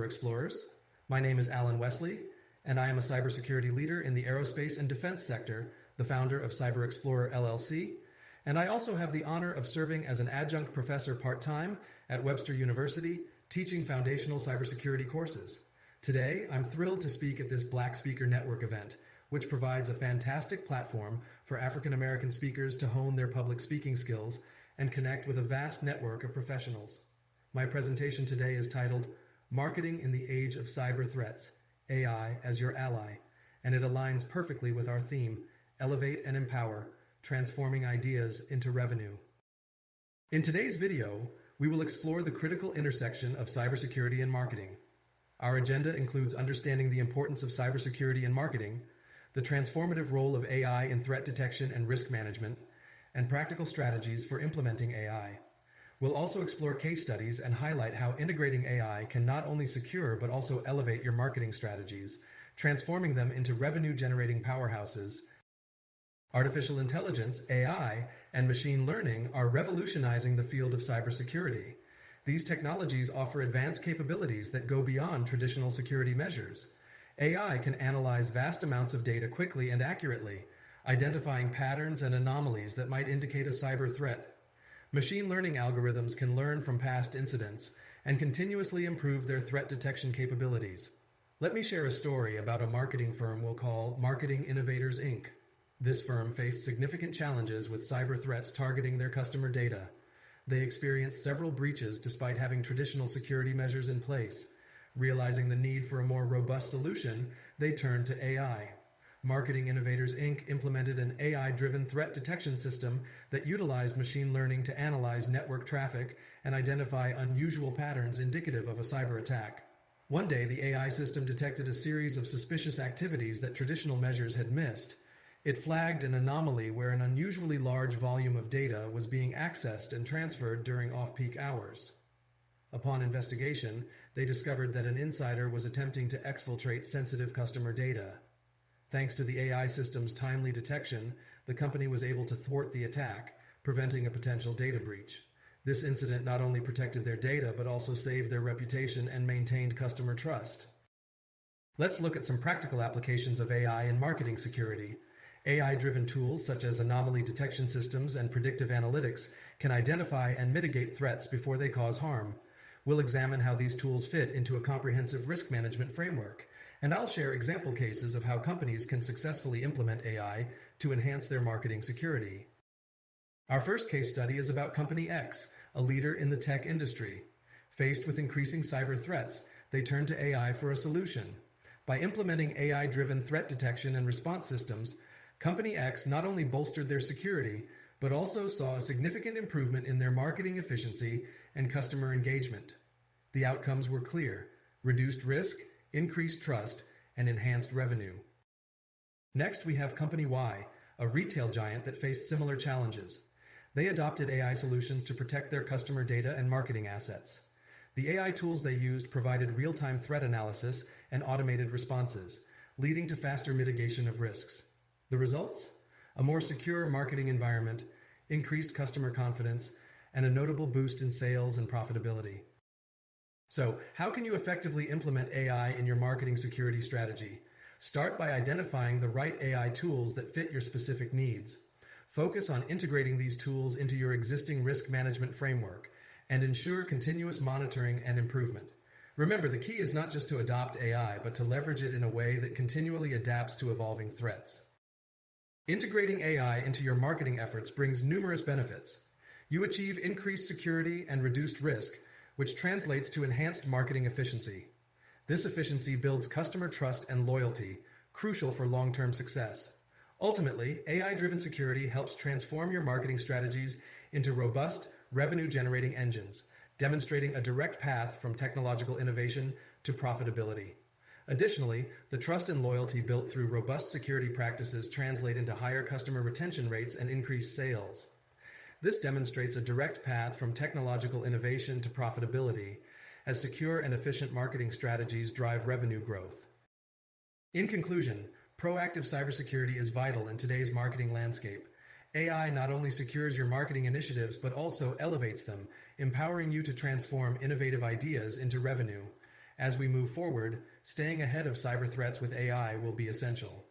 Explorers. My name is Alan Westley, and I am a cybersecurity leader in the aerospace and defense sector, the founder of Cyber Explorer LLC, and I also have the honor of serving as an adjunct professor part-time at Webster University, teaching foundational cybersecurity courses. Today, I'm thrilled to speak at this Black Speaker Network event, which provides a fantastic platform for African American speakers to hone their public speaking skills and connect with a vast network of professionals. My presentation today is titled Marketing in the Age of Cyber Threats, AI as Your Ally, and it aligns perfectly with our theme, Elevate and Empower, Transforming Ideas into Revenue. In today's video, we will explore the critical intersection of cybersecurity and marketing. Our agenda includes understanding the importance of cybersecurity in marketing, the transformative role of AI in threat detection and risk management, and practical strategies for implementing AI. We'll also explore case studies and highlight how integrating AI can not only secure but also elevate your marketing strategies, transforming them into revenue-generating powerhouses. Artificial intelligence, AI, and machine learning are revolutionizing the field of cybersecurity. These technologies offer advanced capabilities that go beyond traditional security measures. AI can analyze vast amounts of data quickly and accurately, identifying patterns and anomalies that might indicate a cyber threat. Machine learning algorithms can learn from past incidents and continuously improve their threat detection capabilities. Let me share a story about a marketing firm we'll call Marketing Innovators, Inc. This firm faced significant challenges with cyber threats targeting their customer data. They experienced several breaches despite having traditional security measures in place. Realizing the need for a more robust solution, they turned to AI. Marketing Innovators, Inc. implemented an AI-driven threat detection system that utilized machine learning to analyze network traffic and identify unusual patterns indicative of a cyber attack. One day, the AI system detected a series of suspicious activities that traditional measures had missed. It flagged an anomaly where an unusually large volume of data was being accessed and transferred during off-peak hours. Upon investigation, they discovered that an insider was attempting to exfiltrate sensitive customer data. Thanks to the AI system's timely detection, the company was able to thwart the attack, preventing a potential data breach. This incident not only protected their data, but also saved their reputation and maintained customer trust. Let's look at some practical applications of AI in marketing security. AI-driven tools such as anomaly detection systems and predictive analytics can identify and mitigate threats before they cause harm. We'll examine how these tools fit into a comprehensive risk management framework, and I'll share example cases of how companies can successfully implement AI to enhance their marketing security. Our first case study is about Company X, a leader in the tech industry. Faced with increasing cyber threats, they turned to AI for a solution. By implementing AI-driven threat detection and response systems, Company X not only bolstered their security, but also saw a significant improvement in their marketing efficiency and customer engagement. The outcomes were clear: reduced risk, increased trust, and enhanced revenue. Next, we have Company Y, a retail giant that faced similar challenges. They adopted AI solutions to protect their customer data and marketing assets. The AI tools they used provided real-time threat analysis and automated responses, leading to faster mitigation of risks. The results? A more secure marketing environment, increased customer confidence, and a notable boost in sales and profitability. So, how can you effectively implement AI in your marketing security strategy? Start by identifying the right AI tools that fit your specific needs. Focus on integrating these tools into your existing risk management framework, and ensure continuous monitoring and improvement. Remember, the key is not just to adopt AI, but to leverage it in a way that continually adapts to evolving threats. Integrating AI into your marketing efforts brings numerous benefits. You achieve increased security and reduced risk, which translates to enhanced marketing efficiency. This efficiency builds customer trust and loyalty, crucial for long-term success. Ultimately, AI-driven security helps transform your marketing strategies into robust, revenue-generating engines, demonstrating a direct path from technological innovation to profitability. Additionally, the trust and loyalty built through robust security practices translate into higher customer retention rates and increased sales. This demonstrates a direct path from technological innovation to profitability, as secure and efficient marketing strategies drive revenue growth. In conclusion, proactive cybersecurity is vital in today's marketing landscape. AI not only secures your marketing initiatives, but also elevates them, empowering you to transform innovative ideas into revenue. As we move forward, staying ahead of cyber threats with AI will be essential.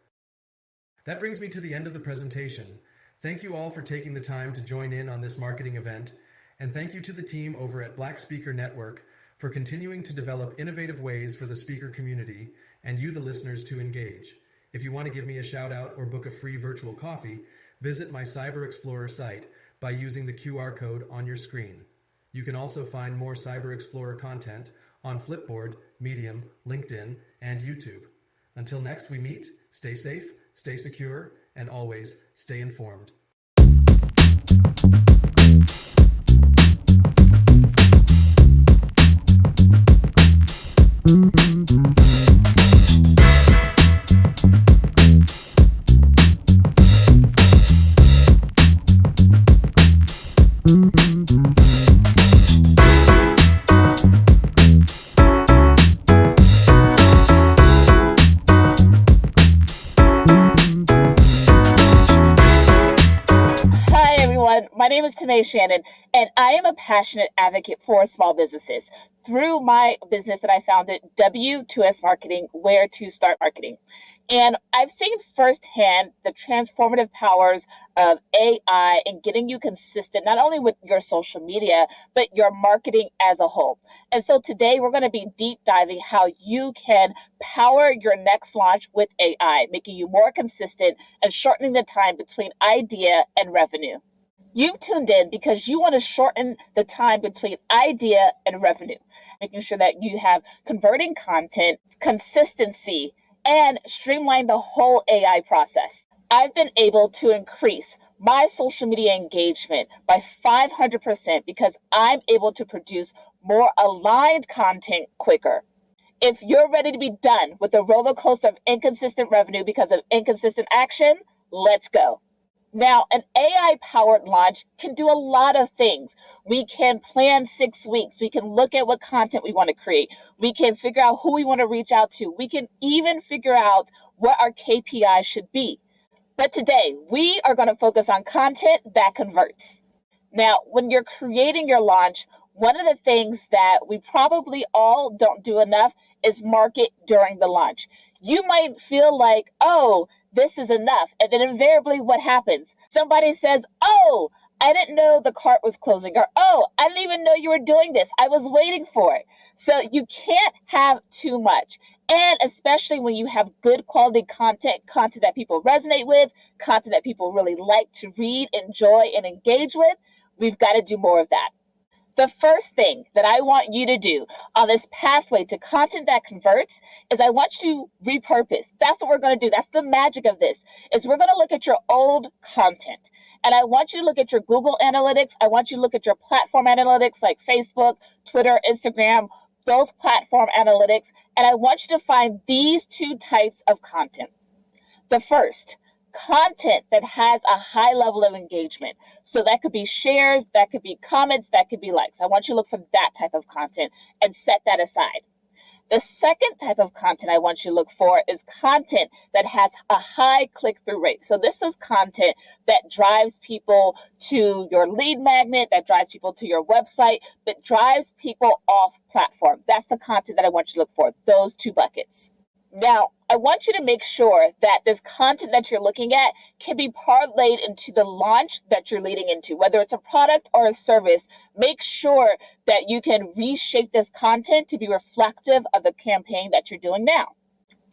That brings me to the end of the presentation. Thank you all for taking the time to join in on this marketing event, and thank you to the team over at Black Speaker Network for continuing to develop innovative ways for the speaker community and you, the listeners, to engage. If you want to give me a shout out or book a free virtual coffee, visit my Cyber Explorer site by using the QR code on your screen. You can also find more Cyber Explorer content on Flipboard, Medium, LinkedIn, and YouTube. Until next we meet, stay safe, stay secure, and always stay informed. My name is Tamay, Shannon, and I am a passionate advocate for small businesses through my business that I founded, W2S Marketing, Where to Start Marketing. And I've seen firsthand the transformative powers of AI in getting you consistent, not only with your social media, but your marketing as a whole. And so today we're going to be deep diving how you can power your next launch with AI, making you more consistent and shortening the time between idea and revenue. You've tuned in because you want to shorten the time between idea and revenue, making sure that you have converting content, consistency, and streamline the whole AI process. I've been able to increase my social media engagement by 500% because I'm able to produce more aligned content quicker. If you're ready to be done with the roller coaster of inconsistent revenue because of inconsistent action, let's go. Now, an AI-powered launch can do a lot of things. We can plan 6 weeks. We can look at what content we want to create. We can figure out who we want to reach out to. We can even figure out what our KPI should be. But today, we are going to focus on content that converts. Now, when you're creating your launch, one of the things that we probably all don't do enough is market during the launch. You might feel like, oh, this is enough. And then invariably what happens? Somebody says, oh, I didn't know the cart was closing, or, oh, I didn't even know you were doing this. I was waiting for it. So you can't have too much. And especially when you have good quality content that people resonate with, content that people really like to read, enjoy, and engage with, we've got to do more of that. The first thing that I want you to do on this pathway to content that converts is I want you to repurpose. That's what we're going to do. That's the magic of this, is we're going to look at your old content. And I want you to look at your Google Analytics. I want you to look at your platform analytics like Facebook, Twitter, Instagram, those platform analytics. And I want you to find these two types of content. The first, content that has a high level of engagement. So that could be shares, that could be comments, that could be likes. I want you to look for that type of content and set that aside. The second type of content I want you to look for is content that has a high click-through rate. So this is content that drives people to your lead magnet, that drives people to your website, that drives people off platform. That's the content that I want you to look for, those two buckets. Now, I want you to make sure that this content that you're looking at can be parlayed into the launch that you're leading into, whether it's a product or a service. Make sure that you can reshape this content to be reflective of the campaign that you're doing now.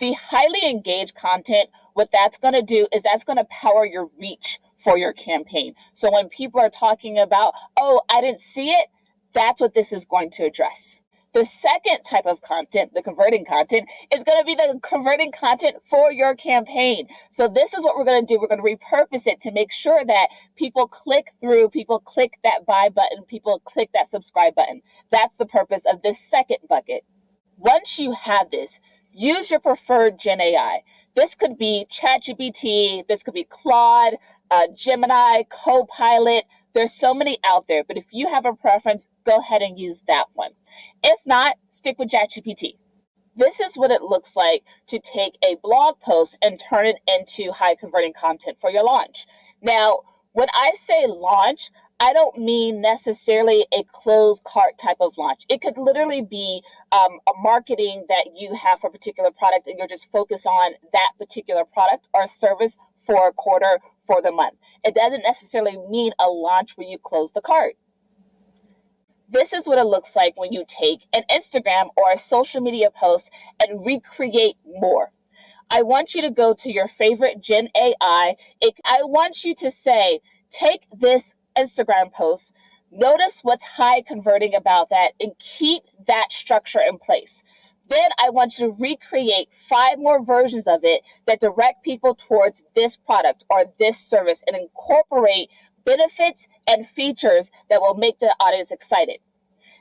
The highly engaged content, what that's going to do is that's going to power your reach for your campaign. So when people are talking about, oh, I didn't see it, that's what this is going to address. The second type of content, the converting content, is going to be the converting content for your campaign. So this is what we're going to do. We're going to repurpose it to make sure that people click through, people click that buy button, people click that subscribe button. That's the purpose of this second bucket. Once you have this, use your preferred Gen AI. This could be ChatGPT, this could be Claude, Gemini, Copilot. There's so many out there, but if you have a preference, go ahead and use that one. If not, stick with ChatGPT. This is what it looks like to take a blog post and turn it into high converting content for your launch. Now, when I say launch, I don't mean necessarily a closed cart type of launch. It could literally be a marketing that you have for a particular product and you're just focused on that particular product or service for a quarter, for the month. It doesn't necessarily mean a launch where you close the cart. This is what it looks like when you take an Instagram or a social media post and recreate more. I want you to go to your favorite Gen AI. I want you to say, take this Instagram post, notice what's high converting about that, and keep that structure in place. Then I want you to recreate 5 more versions of it that direct people towards this product or this service and incorporate benefits and features that will make the audience excited.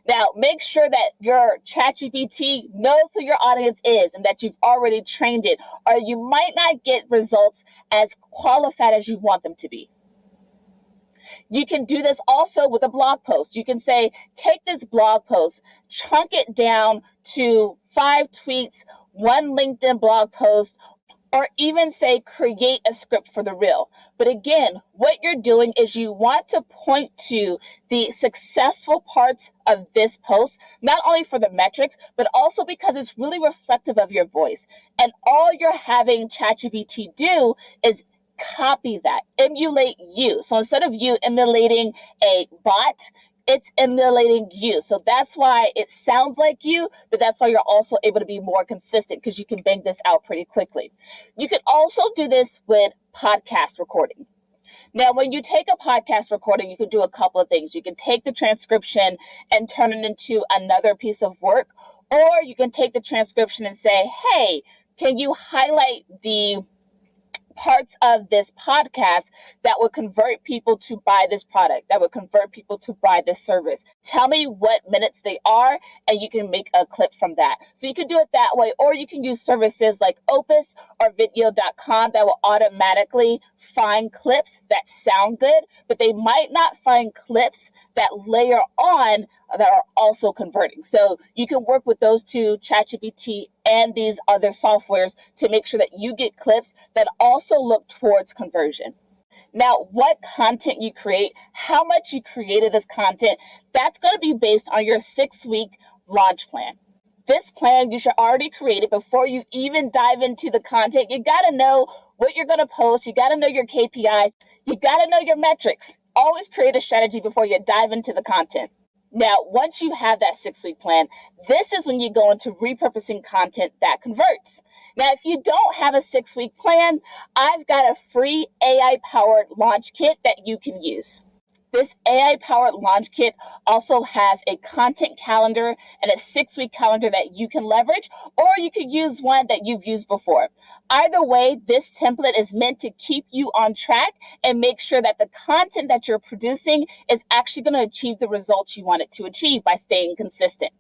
Now, make sure that your ChatGPT knows who your audience is and that you've already trained it, or you might not get results as qualified as you want them to be. You can do this also with a blog post. You can say, take this blog post, chunk it down to 5 tweets, 1 LinkedIn blog post, or even say, create a script for the reel. But again, what you're doing is you want to point to the successful parts of this post, not only for the metrics, but also because it's really reflective of your voice. And all you're having ChatGPT do is copy that, emulate you. So instead of you emulating a bot, it's emulating you. So that's why it sounds like you, but that's why you're also able to be more consistent because you can bang this out pretty quickly. You can also do this with podcast recording. Now, when you take a podcast recording, you can do a couple of things. You can take the transcription and turn it into another piece of work, or you can take the transcription and say, hey, can you highlight the parts of this podcast that would convert people to buy this product, that would convert people to buy this service. Tell me what minutes they are, and you can make a clip from that. So you can do it that way, or you can use services like Opus or video.com that will automatically find clips that sound good, but they might not find clips that layer on that are also converting. So you can work with those two, ChatGPT and these other softwares, to make sure that you get clips that also look towards conversion. Now, what content you create, how much you created this content, that's going to be based on your 6-week launch plan. This plan you should already create it before you even dive into the content. You got to know what you're going to post. You got to know your KPIs. You got to know your metrics. Always create a strategy before you dive into the content. Now, once you have that 6-week plan, this is when you go into repurposing content that converts. Now, if you don't have a 6-week plan, I've got a free AI-powered launch kit that you can use. This AI-powered launch kit also has a content calendar and a 6-week calendar that you can leverage, or you could use one that you've used before. Either way, this template is meant to keep you on track and make sure that the content that you're producing is actually going to achieve the results you want it to achieve by staying consistent.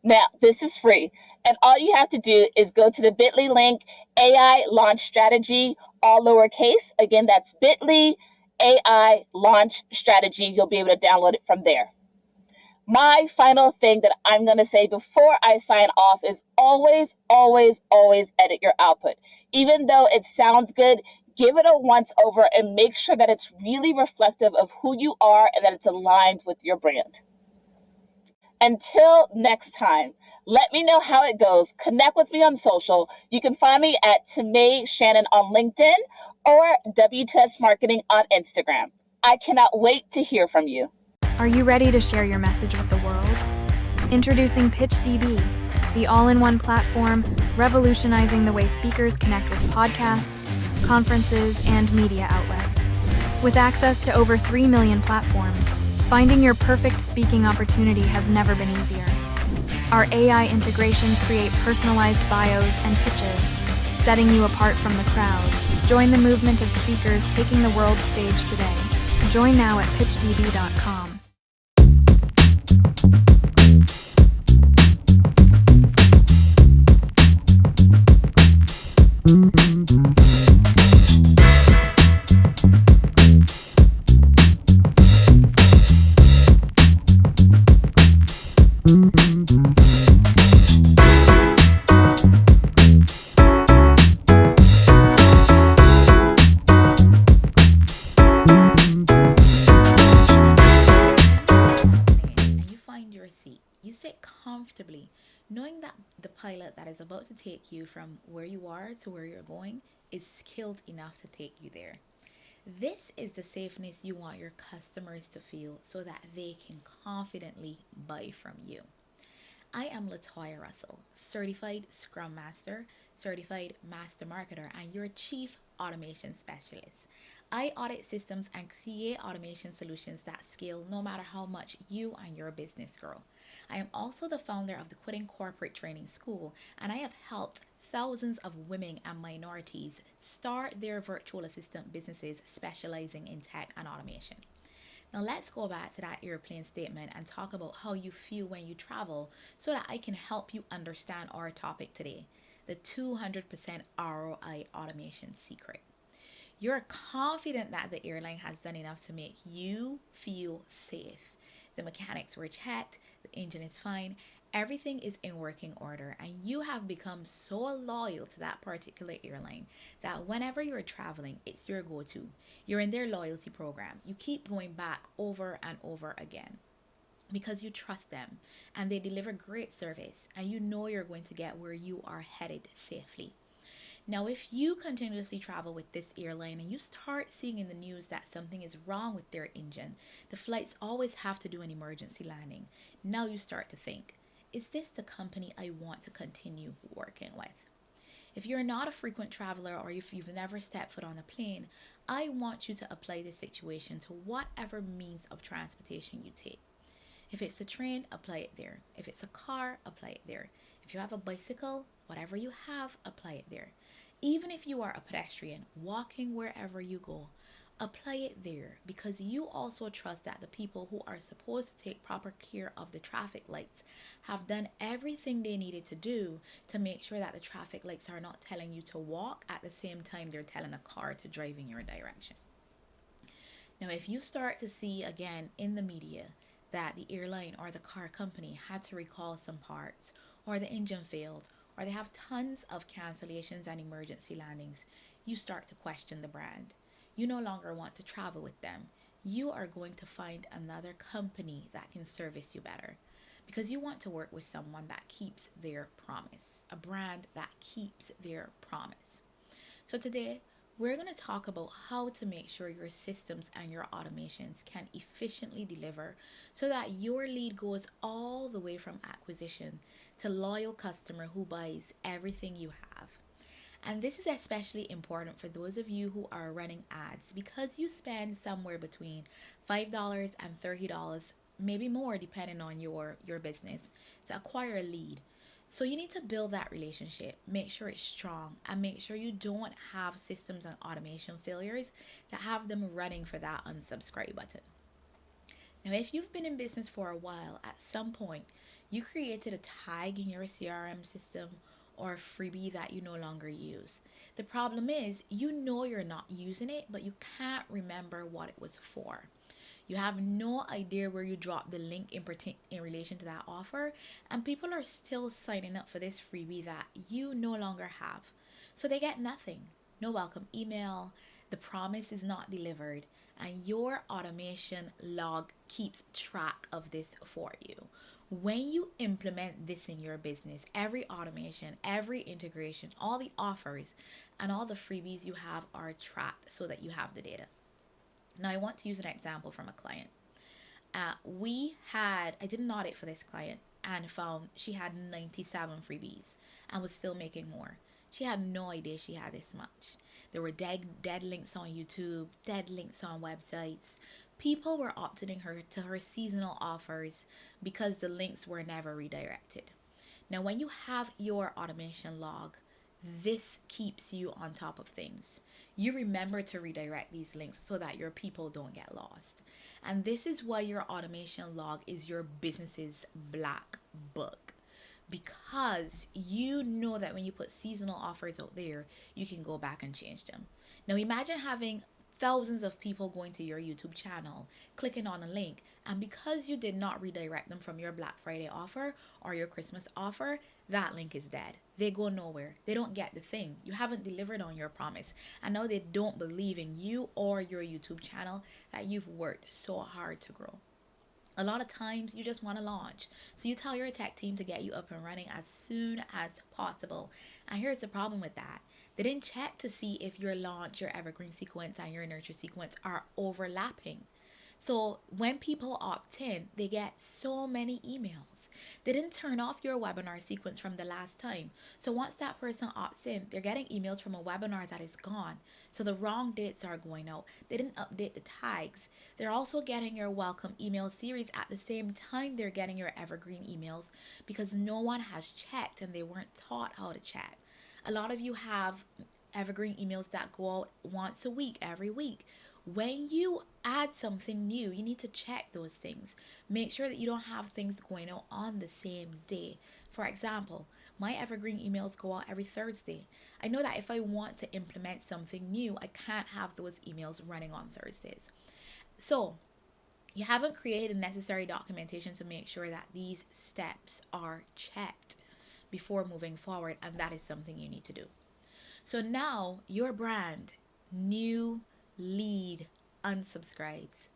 Now, this is free, and all you have to do is go to the bit.ly link, AI Launch Strategy, all lowercase. Again, that's bit.ly, AI Launch Strategy. You'll be able to download it from there. My final thing that I'm going to say before I sign off is always, always, always edit your output. Even though it sounds good, give it a once over and make sure that it's really reflective of who you are and that it's aligned with your brand. Until next time, let me know how it goes. Connect with me on social. You can find me at Tamay Shannon on LinkedIn or W2S Marketing on Instagram. I cannot wait to hear from you. Are you ready to share your message with the world? Introducing PitchDB, the all-in-one platform revolutionizing the way speakers connect with podcasts, conferences, and media outlets. With access to over 3 million platforms, finding your perfect speaking opportunity has never been easier. Our AI integrations create personalized bios and pitches, setting you apart from the crowd. Join the movement of speakers taking the world stage today. Join now at pitchdb.com. comfortably, knowing that the pilot that is about to take you from where you are to where you're going is skilled enough to take you there. This is the safeness you want your customers to feel so that they can confidently buy from you. I am LaToya Russell, certified Scrum Master, certified Master Marketer, and your Chief Automation Specialist. I audit systems and create automation solutions that scale no matter how much you and your business grow. I am also the founder of the Quitting Corporate Training School, and I have helped thousands of women and minorities start their virtual assistant businesses specializing in tech and automation. Now let's go back to that airplane statement and talk about how you feel when you travel so that I can help you understand our topic today, the 200% ROI automation secret. You're confident that the airline has done enough to make you feel safe. The mechanics were checked, the engine is fine, everything is in working order, and you have become so loyal to that particular airline that whenever you're traveling, it's your go-to. You're in their loyalty program. You keep going back over and over again because you trust them and they deliver great service and you know you're going to get where you are headed safely. Now, if you continuously travel with this airline and you start seeing in the news that something is wrong with their engine, the flights always have to do an emergency landing. Now you start to think, is this the company I want to continue working with? If you're not a frequent traveler or if you've never stepped foot on a plane, I want you to apply this situation to whatever means of transportation you take. If it's a train, apply it there. If it's a car, apply it there. If you have a bicycle, whatever you have, apply it there. Even if you are a pedestrian walking wherever you go, apply it there because you also trust that the people who are supposed to take proper care of the traffic lights have done everything they needed to do to make sure that the traffic lights are not telling you to walk at the same time they're telling a car to drive in your direction. Now, if you start to see again in the media that the airline or the car company had to recall some parts or the engine failed or they have tons of cancellations and emergency landings, you start to question the brand. You no longer want to travel with them. You are going to find another company that can service you better because you want to work with someone that keeps their promise, a brand that keeps their promise. So today, we're going to talk about how to make sure your systems and your automations can efficiently deliver so that your lead goes all the way from acquisition to loyal customer who buys everything you have. And this is especially important for those of you who are running ads because you spend somewhere between $5 and $30, maybe more depending on your business, to acquire a lead. So you need to build that relationship, make sure it's strong, and make sure you don't have systems and automation failures that have them running for that unsubscribe button. Now, if you've been in business for a while, at some point, you created a tag in your CRM system or a freebie that you no longer use. The problem is, you know you're not using it, but you can't remember what it was for. You have no idea where you dropped the link in relation to that offer, and people are still signing up for this freebie that you no longer have. So they get nothing. No welcome email, the promise is not delivered, and your automation log keeps track of this for you. When you implement this in your business, every automation, every integration, all the offers, and all the freebies you have are tracked so that you have the data. Now, I want to use an example from a client. I did an audit for this client and found she had 97 freebies and was still making more. She had no idea she had this much. There were dead links on YouTube, dead links on websites. People were opting her to her seasonal offers because the links were never redirected. Now, when you have your automation log, this keeps you on top of things. You remember to redirect these links so that your people don't get lost. And this is why your automation log is your business's black book. Because you know that when you put seasonal offers out there, you can go back and change them. Now imagine having thousands of people going to your YouTube channel, clicking on a link, and because you did not redirect them from your Black Friday offer or your Christmas offer, that link is dead. They go nowhere. They don't get the thing. You haven't delivered on your promise, and now they don't believe in you or your YouTube channel that you've worked so hard to grow. A lot of times you just want to launch. So you tell your tech team to get you up and running as soon as possible. And here's the problem with that. They didn't check to see if your launch, your evergreen sequence, and your nurture sequence are overlapping. So when people opt in, they get so many emails. They didn't turn off your webinar sequence from the last time. So once that person opts in, they're getting emails from a webinar that is gone. So the wrong dates are going out. They didn't update the tags. They're also getting your welcome email series at the same time they're getting your evergreen emails because no one has checked and they weren't taught how to check. A lot of you have evergreen emails that go out once a week, every week. When you add something new, you need to check those things. Make sure that you don't have things going out on the same day. For example, my evergreen emails go out every Thursday. I know that if I want to implement something new, I can't have those emails running on Thursdays. So you haven't created necessary documentation to make sure that these steps are checked before moving forward, and that is something you need to do. So now your brand, new lead, unsubscribes,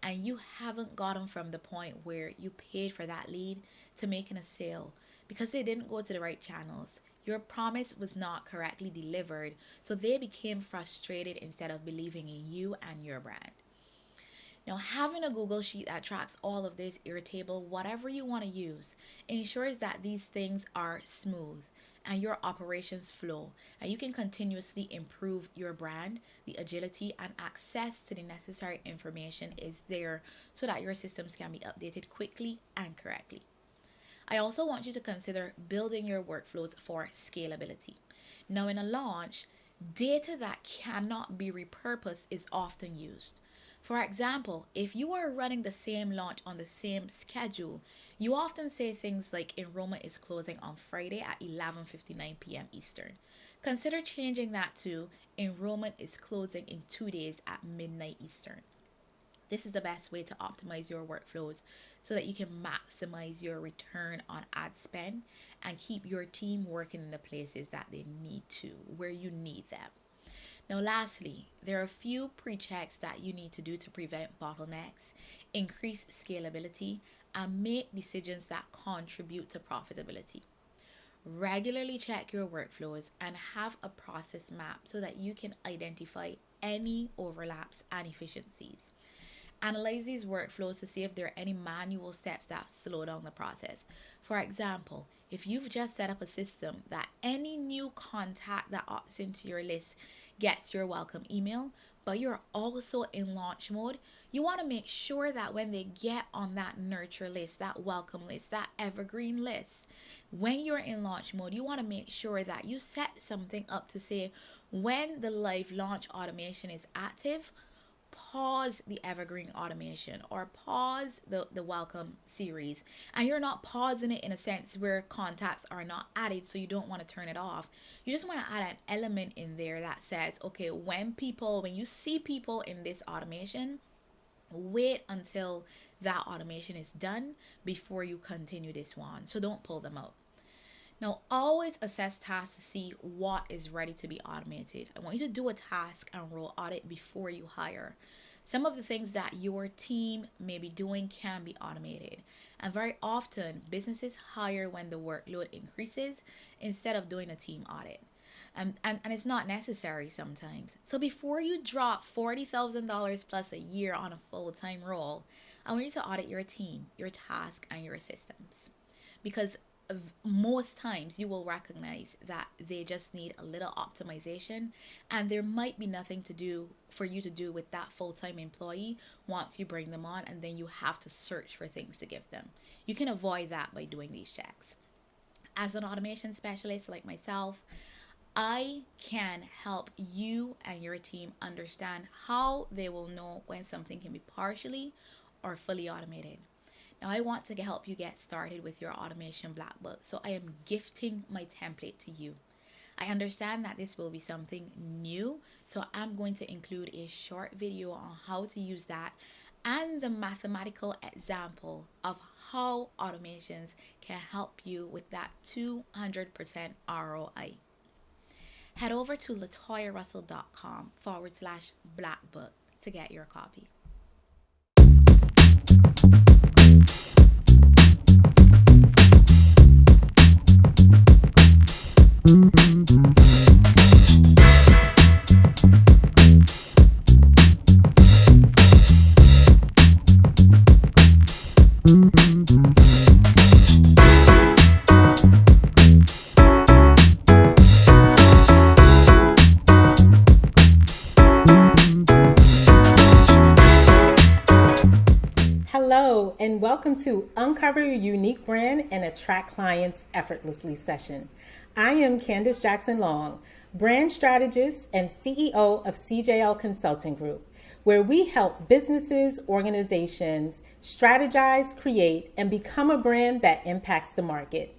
and you haven't gotten from the point where you paid for that lead to making a sale because they didn't go to the right channels. Your promise was not correctly delivered, so they became frustrated instead of believing in you and your brand. Now, having a Google Sheet that tracks all of this, Airtable, whatever you want to use, ensures that these things are smooth and your operations flow, and you can continuously improve your brand. The agility and access to the necessary information is there so that your systems can be updated quickly and correctly. I also want you to consider building your workflows for scalability. Now, in a launch, data that cannot be repurposed is often used. For example, if you are running the same launch on the same schedule, you often say things like enrollment is closing on Friday at 11:59 p.m. Eastern. Consider changing that to enrollment is closing in 2 days at midnight Eastern. This is the best way to optimize your workflows so that you can maximize your return on ad spend and keep your team working in the places that they need to, where you need them. Now, lastly, there are a few pre-checks that you need to do to prevent bottlenecks, increase scalability, and make decisions that contribute to profitability. Regularly check your workflows and have a process map so that you can identify any overlaps and efficiencies. Analyze these workflows to see if there are any manual steps that slow down the process. For example, if you've just set up a system that any new contact that opts into your list gets your welcome email, but you're also in launch mode, you want to make sure that when they get on that nurture list, that welcome list, that evergreen list, when you're in launch mode, you want to make sure that you set something up to say, when the live launch automation is active, pause the evergreen automation or pause the welcome series. And you're not pausing it in a sense where contacts are not added, so you don't want to turn it off. You just want to add an element in there that says, okay, when you see people in this automation, wait until that automation is done before you continue this one. So don't pull them out. Now, always assess tasks to see what is ready to be automated. I want you to do a task and role audit before you hire. Some of the things that your team may be doing can be automated. And very often, businesses hire when the workload increases instead of doing a team audit. And it's not necessary sometimes. So before you drop $40,000 plus a year on a full-time role, I want you to audit your team, your task, and your systems. Because most times you will recognize that they just need a little optimization, and there might be nothing to do for you to do with that full-time employee once you bring them on, and then you have to search for things to give them. You can avoid that by doing these checks. As an automation specialist like myself, I can help you and your team understand how they will know when something can be partially or fully automated. Now, I want to help you get started with your automation black book, so I am gifting my template to you. I understand that this will be something new, so I'm going to include a short video on how to use that and the mathematical example of how automations can help you with that 200% ROI. Head over to LaToyaRussell.com/black book to get your copy. Hello, and welcome to Uncover Your Unique Brand and Attract Clients Effortlessly session. I am Candice Jackson-Long, brand strategist and CEO of CJL Consulting Group, where we help businesses, organizations strategize, create, and become a brand that impacts the market.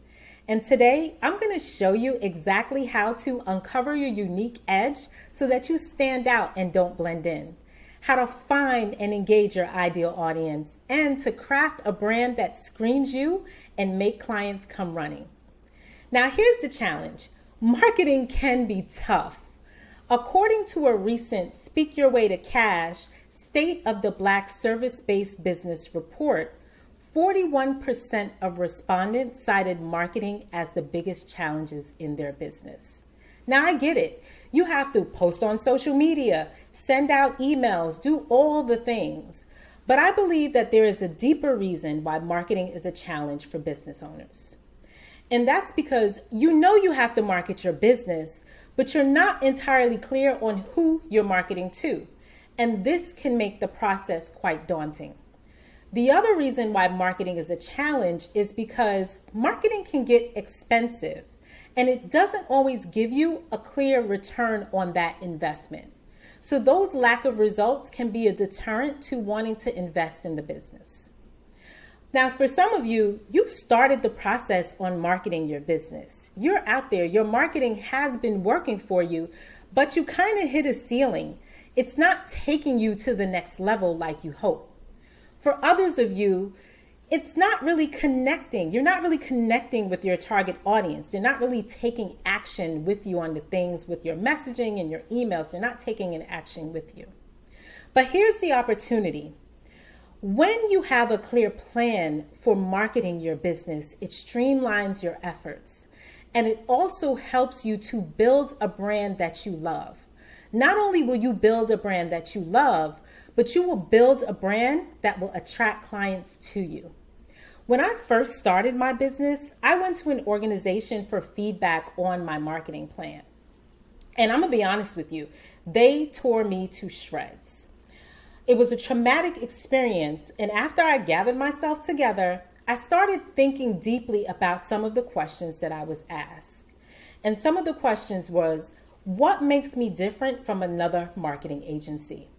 And today, I'm going to show you exactly how to uncover your unique edge so that you stand out and don't blend in. How to find and engage your ideal audience, and to craft a brand that screams you and make clients come running. Now, here's the challenge. Marketing can be tough. According to a recent Speak Your Way to Cash State of the Black Service-Based Business report, 41% of respondents cited marketing as the biggest challenges in their business. Now, I get it. You have to post on social media, send out emails, do all the things. But I believe that there is a deeper reason why marketing is a challenge for business owners. And that's because you know you have to market your business, but you're not entirely clear on who you're marketing to. And this can make the process quite daunting. The other reason why marketing is a challenge is because marketing can get expensive. And it doesn't always give you a clear return on that investment. So those lack of results can be a deterrent to wanting to invest in the business. Now, for some of you, you started the process on marketing your business. You're out there, your marketing has been working for you, but you kind of hit a ceiling. It's not taking you to the next level like you hope. For others of you, it's not really connecting. You're not really connecting with your target audience. They're not really taking action with you on the things with your messaging and your emails. They're not taking an action with you. But here's the opportunity. When you have a clear plan for marketing your business, it streamlines your efforts. And it also helps you to build a brand that you love. Not only will you build a brand that you love, but you will build a brand that will attract clients to you. When I first started my business, I went to an organization for feedback on my marketing plan. And I'm gonna be honest with you, they tore me to shreds. It was a traumatic experience, and after I gathered myself together, I started thinking deeply about some of the questions that I was asked. And some of the questions was, what makes me different from another marketing agency?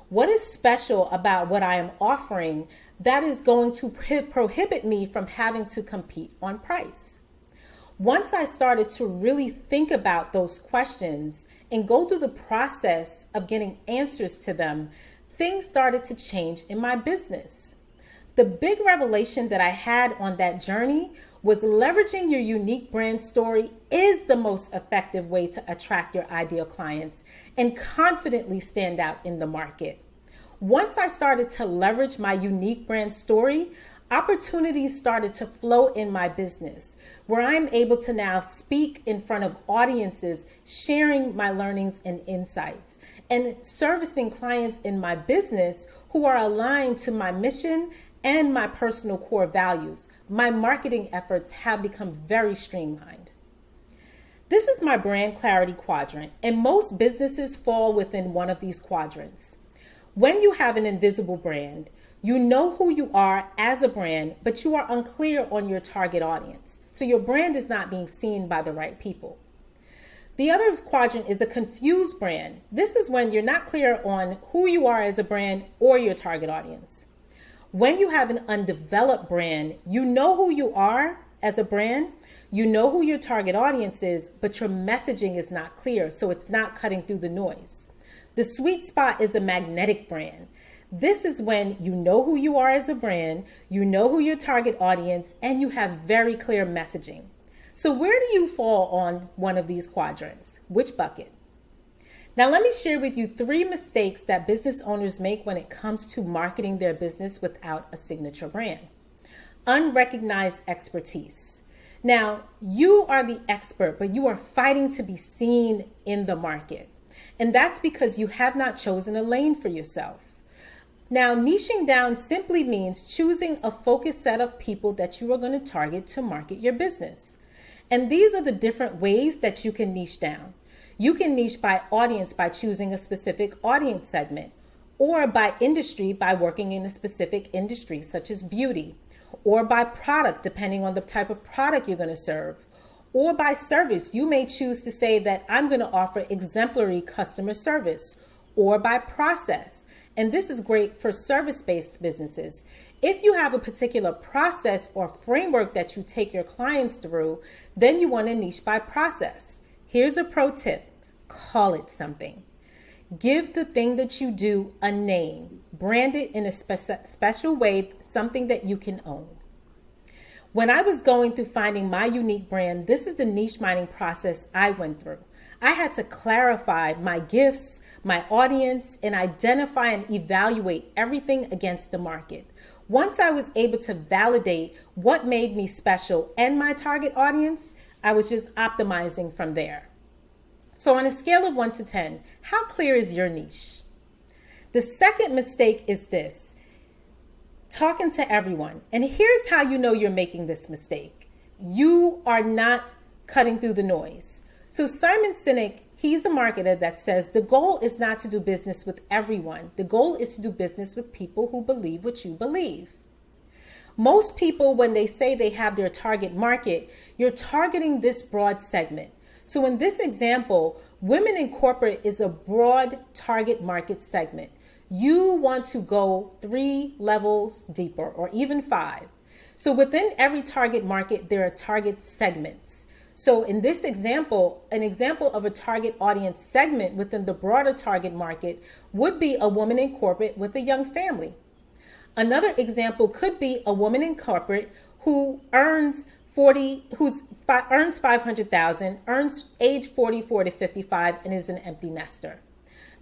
What is special about what I am offering that is going to prohibit me from having to compete on price? Once I started to really think about those questions and go through the process of getting answers to them, things started to change in my business. The big revelation that I had on that journey was leveraging your unique brand story is the most effective way to attract your ideal clients and confidently stand out in the market. Once I started to leverage my unique brand story, opportunities started to flow in my business, where I'm able to now speak in front of audiences, sharing my learnings and insights, and servicing clients in my business who are aligned to my mission and my personal core values. My marketing efforts have become very streamlined. This is my brand clarity quadrant, and most businesses fall within one of these quadrants. When you have an invisible brand, you know who you are as a brand, but you are unclear on your target audience. So your brand is not being seen by the right people. The other quadrant is a confused brand. This is when you're not clear on who you are as a brand or your target audience. When you have an undeveloped brand, you know who you are as a brand, you know who your target audience is, but your messaging is not clear, so it's not cutting through the noise. The sweet spot is a magnetic brand. This is when you know who you are as a brand, you know who your target audience, and you have very clear messaging. So where do you fall on one of these quadrants? Which bucket? Now let me share with you 3 mistakes that business owners make when it comes to marketing their business without a signature brand. Unrecognized expertise. Now, you are the expert, but you are fighting to be seen in the market. And that's because you have not chosen a lane for yourself. Now, niching down simply means choosing a focused set of people that you are going to target to market your business. And these are the different ways that you can niche down. You can niche by audience by choosing a specific audience segment, or by industry by working in a specific industry such as beauty, or by product depending on the type of product you're going to serve, or by service. You may choose to say that I'm going to offer exemplary customer service, or by process. And this is great for service-based businesses. If you have a particular process or framework that you take your clients through, then you want to niche by process. Here's a pro tip: call it something. Give the thing that you do a name. Brand it in a special way, something that you can own. When I was going through finding my unique brand, this is the niche mining process I went through. I had to clarify my gifts, my audience, and identify and evaluate everything against the market. Once I was able to validate what made me special and my target audience, I was just optimizing from there. So on a scale of 1 to 10, how clear is your niche? The second mistake is this: talking to everyone. And here's how you know you're making this mistake. You are not cutting through the noise. So Simon Sinek, he's a marketer that says the goal is not to do business with everyone. The goal is to do business with people who believe what you believe. Most people, when they say they have their target market, you're targeting this broad segment. So in this example, women in corporate is a broad target market segment. You want to go 3 levels deeper, or even 5. So within every target market, there are target segments. So in this example, an example of a target audience segment within the broader target market would be a woman in corporate with a young family. Another example could be a woman in corporate who earns $500,000, earns age 44 to 55, and is an empty nester.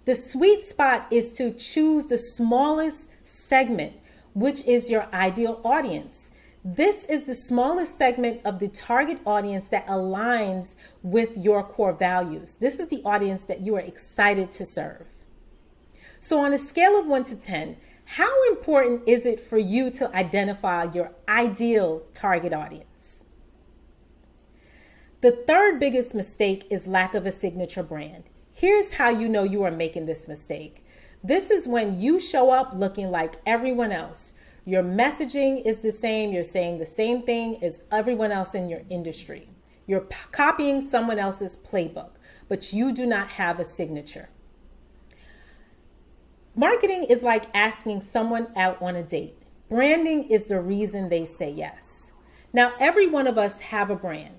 The sweet spot is to choose the smallest segment, which is your ideal audience. This is the smallest segment of the target audience that aligns with your core values. This is the audience that you are excited to serve. So on a scale of 1 to 10, how important is it for you to identify your ideal target audience? The third biggest mistake is lack of a signature brand. Here's how you know you are making this mistake. This is when you show up looking like everyone else. Your messaging is the same. You're saying the same thing as everyone else in your industry. You're copying someone else's playbook, but you do not have a signature. Marketing is like asking someone out on a date. Branding is the reason they say yes. Now, every one of us have a brand,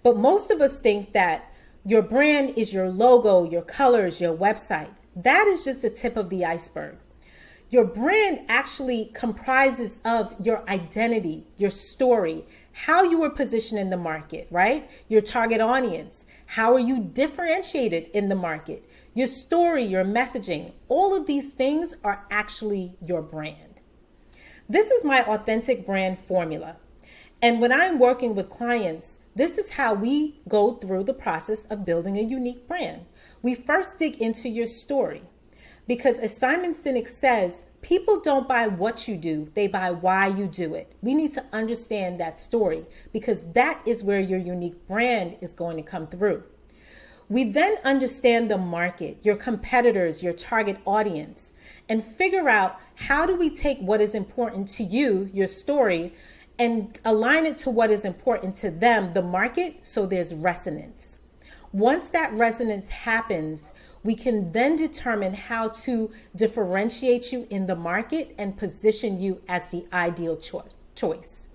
but most of us think that your brand is your logo, your colors, your website. That is just the tip of the iceberg. Your brand actually comprises of your identity, your story, how you were positioned in the market, right? Your target audience. How are you differentiated in the market? Your story, your messaging, all of these things are actually your brand. This is my authentic brand formula. And when I'm working with clients, this is how we go through the process of building a unique brand. We first dig into your story, because as Simon Sinek says, people don't buy what you do, they buy why you do it. We need to understand that story, because that is where your unique brand is going to come through. We then understand the market, your competitors, your target audience, and figure out how do we take what is important to you, your story, and align it to what is important to them, the market, so there's resonance. Once that resonance happens, we can then determine how to differentiate you in the market and position you as the ideal choice.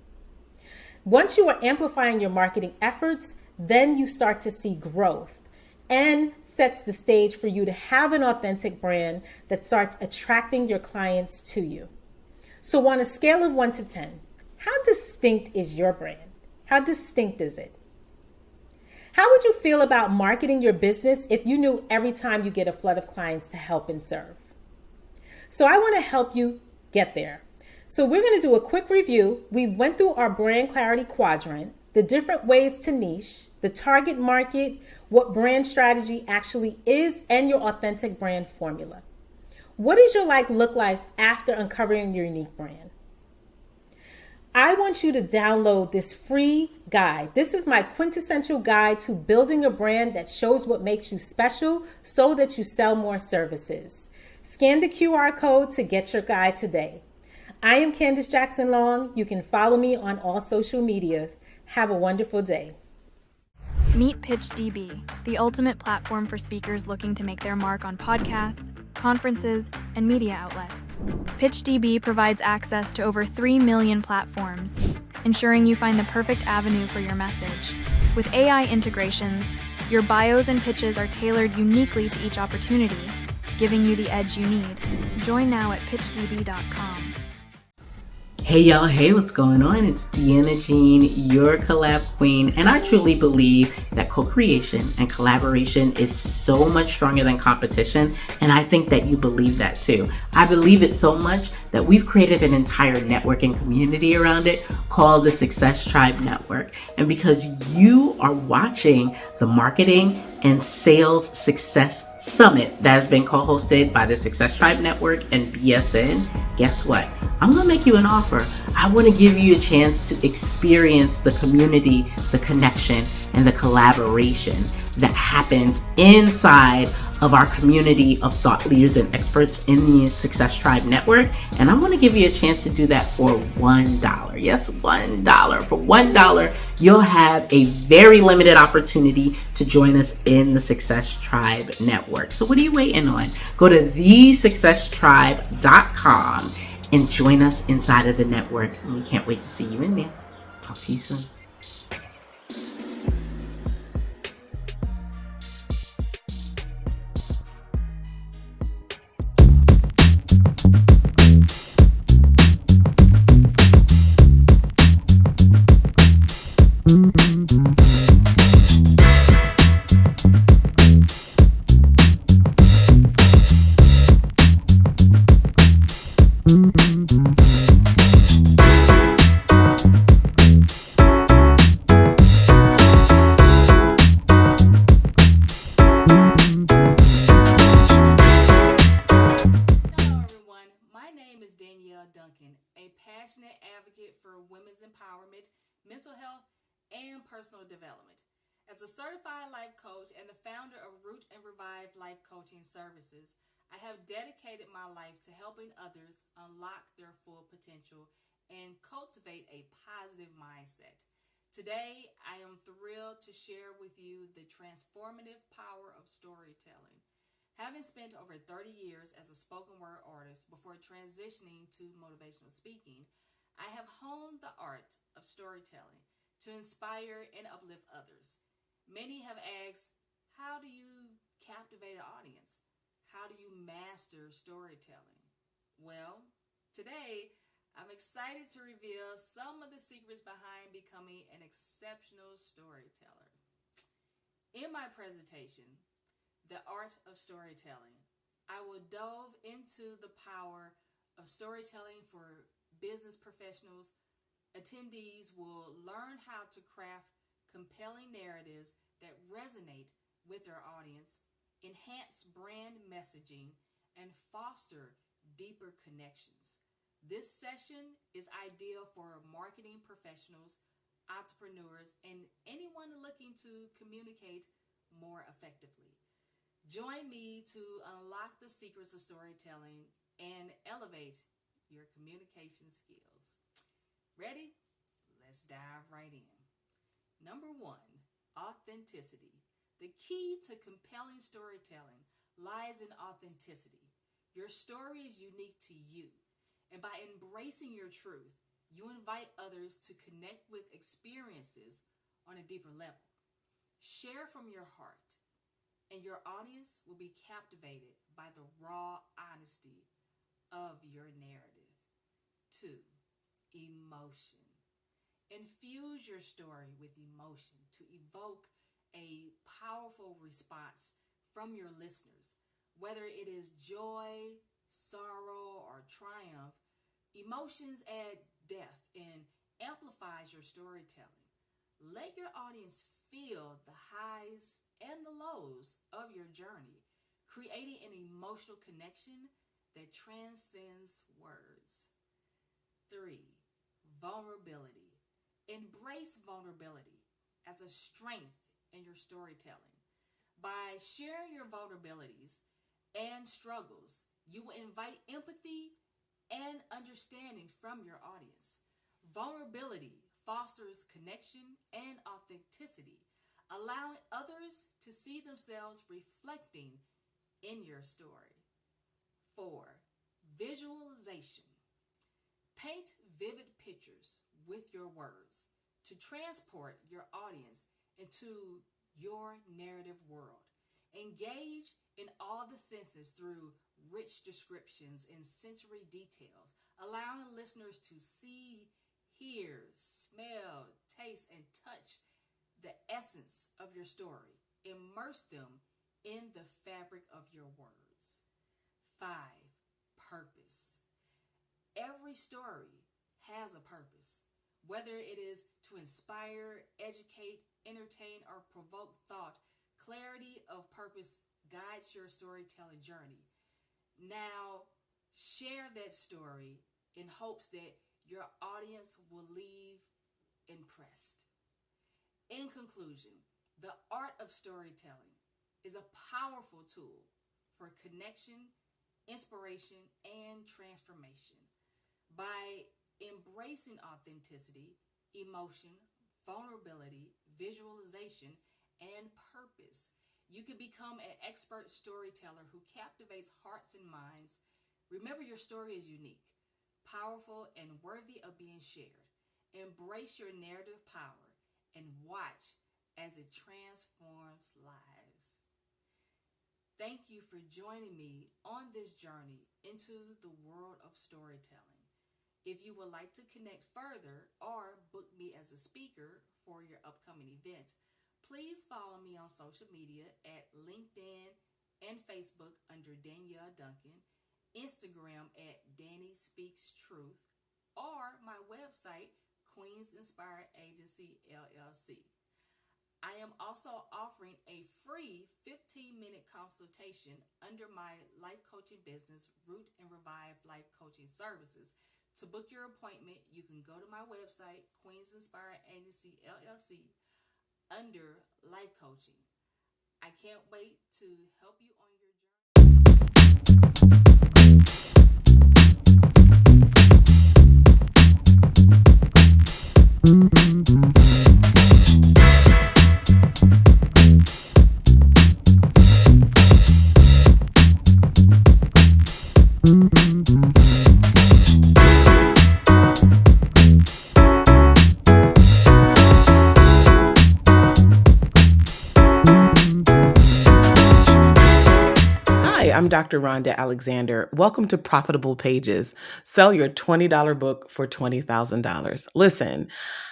Once you are amplifying your marketing efforts, then you start to see growth, and sets the stage for you to have an authentic brand that starts attracting your clients to you. So on a scale of 1 to 10, how distinct is your brand? How distinct is it? How would you feel about marketing your business if you knew every time you get a flood of clients to help and serve? So I want to help you get there. So we're going to do a quick review. We went through our brand clarity quadrant. the different ways to niche, the target market, what brand strategy actually is, and your authentic brand formula. What does your look like after uncovering your unique brand? I want you to download this free guide. This is my quintessential guide to building a brand that shows what makes you special so that you sell more services. Scan the QR code to get your guide today. I am Candice Jackson Long. You can follow me on all social media. Have a wonderful day. Meet PitchDB, the ultimate platform for speakers looking to make their mark on podcasts, conferences, and media outlets. PitchDB provides access to over 3 million platforms, ensuring you find the perfect avenue for your message. With AI integrations, your bios and pitches are tailored uniquely to each opportunity, giving you the edge you need. Join now at pitchdb.com. Hey y'all, hey, what's going on? It's Deanna Jean, your collab queen, and I truly believe that co-creation and collaboration is so much stronger than competition, and I think that you believe that too. I believe it so much that we've created an entire networking community around it called the Success Tribe Network. And because you are watching the Marketing and Sales Success Summit that has been co-hosted by the Success Tribe Network and BSN, guess what? I'm gonna make you an offer. I wanna give you a chance to experience the community, the connection, and the collaboration that happens inside of our community of thought leaders and experts in the Success Tribe Network. And I'm gonna give you a chance to do that for $1. Yes, $1. For $1, you'll have a very limited opportunity to join us in the Success Tribe Network. So what are you waiting on? Go to thesuccesstribe.com and join us inside of the network. And we can't wait to see you in there. Talk to you soon. Duncan, a passionate advocate for women's empowerment, mental health, and personal development. As a certified life coach and the founder of Root and Revive Life Coaching Services, I have dedicated my life to helping others unlock their full potential and cultivate a positive mindset. Today, I am thrilled to share with you the transformative power of storytelling. Having spent over 30 years as a spoken word artist before transitioning to motivational speaking, I have honed the art of storytelling to inspire and uplift others. Many have asked, how do you captivate an audience? How do you master storytelling? Well, today, I'm excited to reveal some of the secrets behind becoming an exceptional storyteller. In my presentation, The Art of Storytelling, I will delve into the power of storytelling for business professionals. Attendees will learn how to craft compelling narratives that resonate with their audience, enhance brand messaging, and foster deeper connections. This session is ideal for marketing professionals, entrepreneurs, and anyone looking to communicate more effectively. Join me to unlock the secrets of storytelling and elevate your communication skills. Ready? Let's dive right in. Number 1, authenticity. The key to compelling storytelling lies in authenticity. Your story is unique to you, and by embracing your truth, you invite others to connect with experiences on a deeper level. Share from your heart, and your audience will be captivated by the raw honesty of your narrative. 2, emotion. Infuse your story with emotion to evoke a powerful response from your listeners. Whether it is joy, sorrow, or triumph, emotions add depth and amplifies your storytelling. Let your audience feel the highs and the lows of your journey, creating an emotional connection that transcends words. 3. Vulnerability. Embrace vulnerability as a strength in your storytelling. By sharing your vulnerabilities and struggles, you will invite empathy and understanding from your audience. Vulnerability fosters connection and authenticity, allowing others to see themselves reflecting in your story. 4. Visualization. Paint vivid pictures with your words to transport your audience into your narrative world. Engage in all the senses through rich descriptions and sensory details, allowing listeners to see, hear, smell, taste, and touch the essence of your story. Immerse them in the fabric of your words. 5. Purpose. Every story has a purpose, whether it is to inspire, educate, entertain, or provoke thought. Clarity of purpose guides your storytelling journey. Now, share that story in hopes that your audience will leave impressed. In conclusion, the art of storytelling is a powerful tool for connection, inspiration, and transformation. By embracing authenticity, emotion, vulnerability, visualization, and purpose, you can become an expert storyteller who captivates hearts and minds. Remember, your story is unique, powerful, and worthy of being shared. Embrace your narrative power and watch as it transforms lives. Thank you for joining me on this journey into the world of storytelling. If you would like to connect further or book me as a speaker for your upcoming event, please follow me on social media at LinkedIn and Facebook under Danielle Duncan, Instagram at Danny Speaks Truth, or my website, Queens Inspired Agency, LLC. I am also offering a free 15-minute consultation under my life coaching business, Root and Revive Life Coaching Services. To book your appointment, you can go to my website, Queens Inspired Agency, LLC, under life coaching. I can't wait to help you on your I'm Dr. Rhonda Alexander. Welcome to Profitable Pages. Sell your $20 book for $20,000. Listen,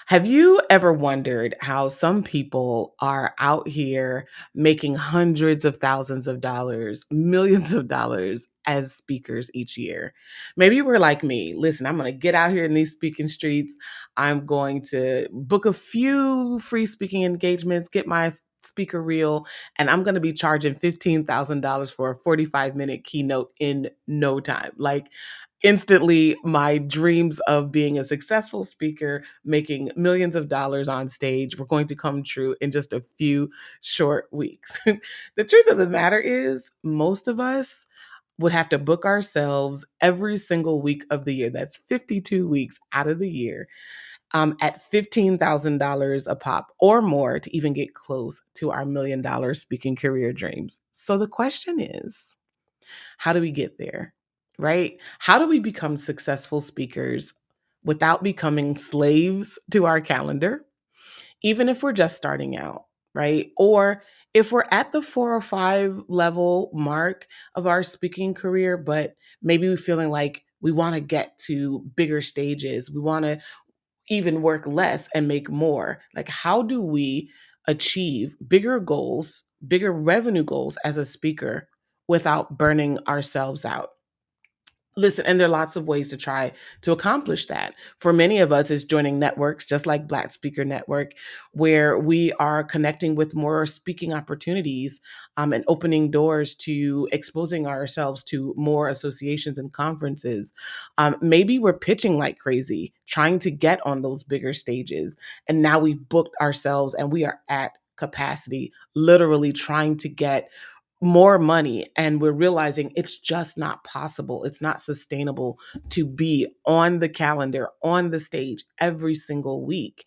have you ever wondered how some people are out here making hundreds of thousands of dollars, millions of dollars as speakers each year? Maybe you were like me. Listen, I'm going to get out here in these speaking streets. I'm going to book a few free speaking engagements, get my speaker reel, and I'm going to be charging $15,000 for a 45-minute keynote in no time. Like instantly, my dreams of being a successful speaker, making millions of dollars on stage, were going to come true in just a few short weeks. The truth of the matter is, most of us would have to book ourselves every single week of the year. That's 52 weeks out of the year, at $15,000 a pop or more to even get close to our $1 million speaking career dreams. So the question is, how do we get there, right? How do we become successful speakers without becoming slaves to our calendar, even if we're just starting out, right? Or if we're at the 4 or 5 level mark of our speaking career, but maybe we're feeling like we want to get to bigger stages, we want to even work less and make more. Like, how do we achieve bigger goals, bigger revenue goals as a speaker without burning ourselves out? Listen, and there are lots of ways to try to accomplish that. For many of us, it's joining networks, just like Black Speaker Network, where we are connecting with more speaking opportunities, and opening doors to exposing ourselves to more associations and conferences. Maybe we're pitching like crazy, trying to get on those bigger stages. And now we've booked ourselves and we are at capacity, literally trying to get more money, and we're realizing it's just not possible. It's not sustainable to be on the calendar, on the stage every single week.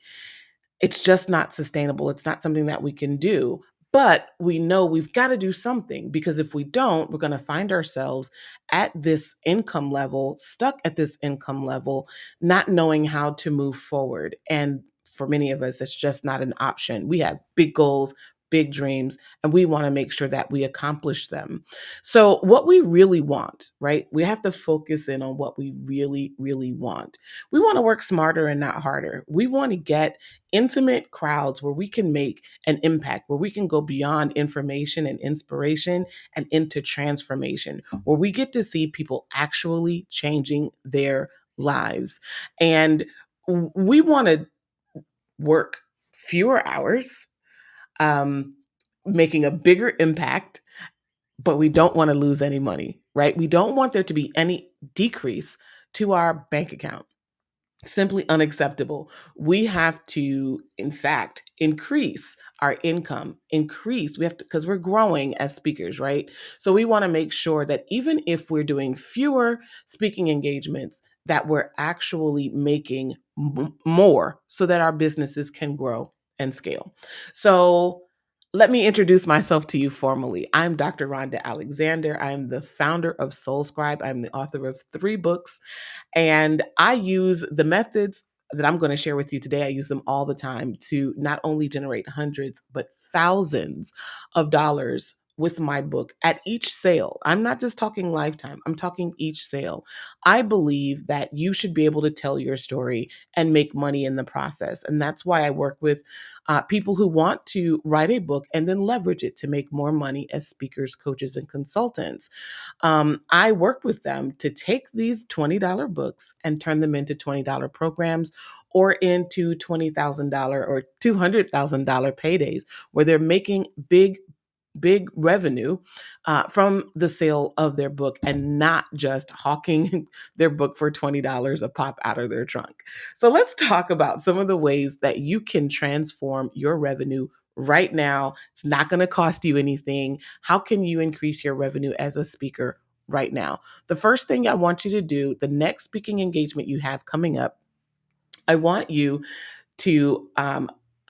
It's just not sustainable. It's not something that we can do. But we know we've got to do something, because if we don't, we're going to find ourselves at this income level, stuck at this income level, not knowing how to move forward. And for many of us, it's just not an option. We have big goals, big dreams, and we want to make sure that we accomplish them. So, what we really want, right? We have to focus in on what we really, really want. We want to work smarter and not harder. We want to get intimate crowds where we can make an impact, where we can go beyond information and inspiration and into transformation, where we get to see people actually changing their lives. And we want to work fewer hours, making a bigger impact, but we don't want to lose any money, right? We don't want there to be any decrease to our bank account. Simply unacceptable. We have to, in fact, increase our income, we have to, because we're growing as speakers, right? So we want to make sure that even if we're doing fewer speaking engagements, that we're actually making more so that our businesses can grow and scale. So let me introduce myself to you formally. I'm Dr. Rhonda Alexander. I'm the founder of SoulScribe. I'm the author of 3 books. And I use the methods that I'm going to share with you today. I use them all the time to not only generate hundreds, but thousands of dollars with my book at each sale. I'm not just talking lifetime, I'm talking each sale. I believe that you should be able to tell your story and make money in the process. And that's why I work with people who want to write a book and then leverage it to make more money as speakers, coaches, and consultants. I work with them to take these $20 books and turn them into $20 programs or into $20,000 or $200,000 paydays where they're making big revenue from the sale of their book and not just hawking their book for $20 a pop out of their trunk. So let's talk about some of the ways that you can transform your revenue right now. It's not going to cost you anything. How can you increase your revenue as a speaker right now? The first thing I want you to do, the next speaking engagement you have coming up, I want you to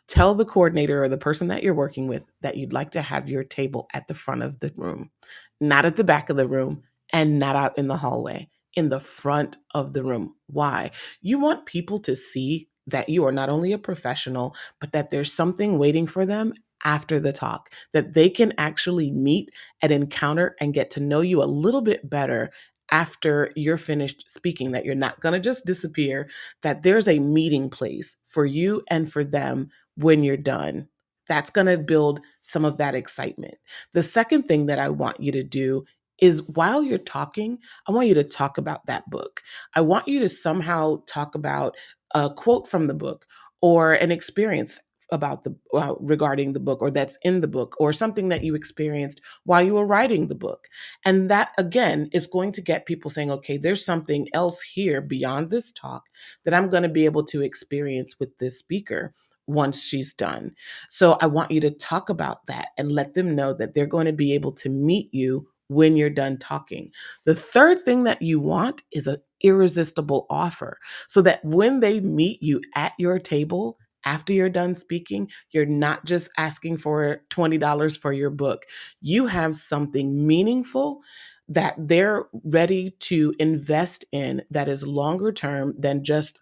tell the coordinator or the person that you're working with that you'd like to have your table at the front of the room, not at the back of the room and not out in the hallway, in the front of the room. Why? You want people to see that you are not only a professional, but that there's something waiting for them after the talk, that they can actually meet and encounter and get to know you a little bit better after you're finished speaking, that you're not going to just disappear, that there's a meeting place for you and for them when you're done. That's going to build some of that excitement. The second thing that I want you to do is while you're talking, I want you to talk about that book. I want you to somehow talk about a quote from the book or an experience about the regarding the book, or that's in the book, or something that you experienced while you were writing the book. And that again is going to get people saying, okay, there's something else here beyond this talk that I'm going to be able to experience with this speaker once she's done. So I want you to talk about that and let them know that they're going to be able to meet you when you're done talking. The third thing that you want is an irresistible offer, so that when they meet you at your table after you're done speaking, you're not just asking for $20 for your book. You have something meaningful that they're ready to invest in that is longer term than just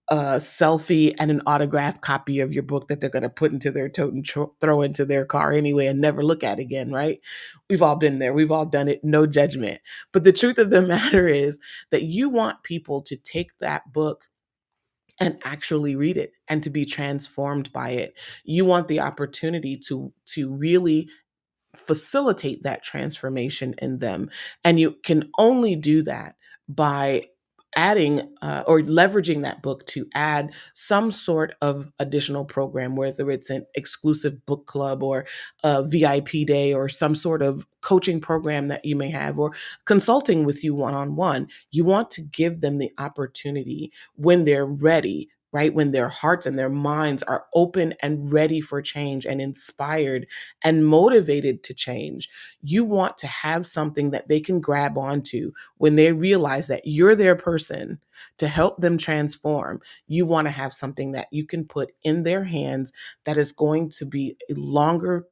a selfie and an autographed copy of your book that they're going to put into their tote and throw into their car anyway and never look at again, right? We've all been there. We've all done it. No judgment. But the truth of the matter is that you want people to take that book and actually read it and to be transformed by it. You want the opportunity to really facilitate that transformation in them. And you can only do that by adding or leveraging that book to add some sort of additional program, whether it's an exclusive book club or a VIP day or some sort of coaching program that you may have, or consulting with you one-on-one. You want to give them the opportunity when they're ready, right? When their hearts and their minds are open and ready for change and inspired and motivated to change. You want to have something that they can grab onto when they realize that you're their person to help them transform. You want to have something that you can put in their hands that is going to be a longer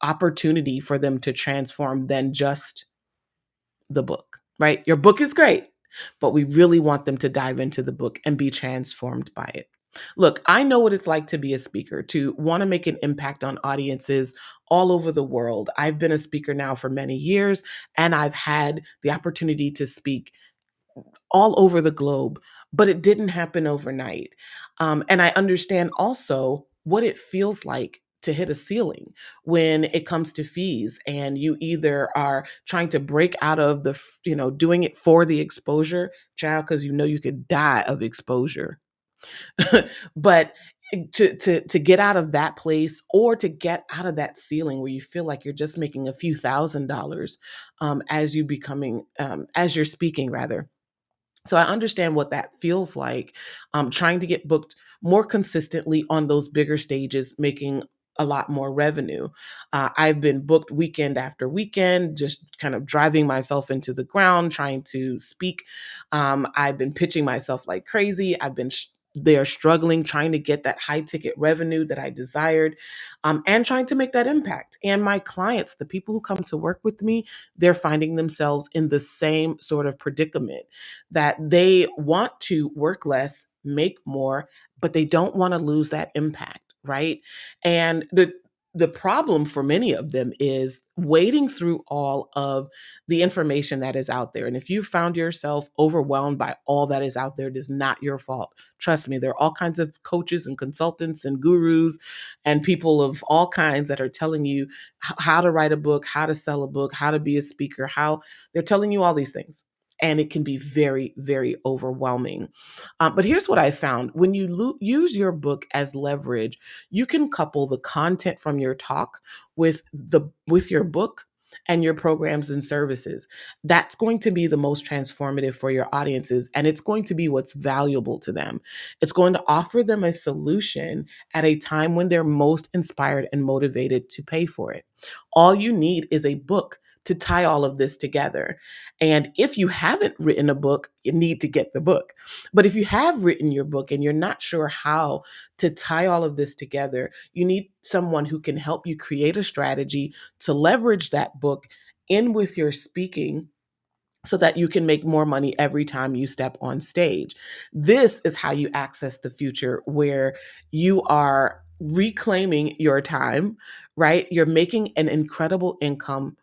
opportunity for them to transform than just the book, right? Your book is great, but we really want them to dive into the book and be transformed by it. Look, I know what it's like to be a speaker, to want to make an impact on audiences all over the world. I've been a speaker now for many years, and I've had the opportunity to speak all over the globe, but it didn't happen overnight. And I understand also what it feels like to hit a ceiling when it comes to fees, and you either are trying to break out of the, doing it for the exposure, child, because you could die of exposure. But to get out of that place, or to get out of that ceiling where you feel like you're just making a few $1,000s as you're speaking rather. So I understand what that feels like, trying to get booked more consistently on those bigger stages, making a lot more revenue. I've been booked weekend after weekend, just kind of driving myself into the ground, trying to speak. I've been pitching myself like crazy. I've been there struggling, trying to get that high ticket revenue that I desired, and trying to make that impact. And my clients, the people who come to work with me, they're finding themselves in the same sort of predicament, that they want to work less, make more, but they don't want to lose that impact, right? And the problem for many of them is wading through all of the information that is out there. And if you found yourself overwhelmed by all that is out there, it is not your fault. Trust me, there are all kinds of coaches and consultants and gurus and people of all kinds that are telling you how to write a book, how to sell a book, how to be a speaker, how they're telling you all these things. And it can be very, very overwhelming. But here's what I found. When you use your book as leverage, you can couple the content from your talk with your book and your programs and services. That's going to be the most transformative for your audiences, and it's going to be what's valuable to them. It's going to offer them a solution at a time when they're most inspired and motivated to pay for it. All you need is a book to tie all of this together. And if you haven't written a book, you need to get the book. But if you have written your book and you're not sure how to tie all of this together, you need someone who can help you create a strategy to leverage that book in with your speaking, so that you can make more money every time you step on stage. This is how you access the future, where you are reclaiming your time, right? You're making an incredible income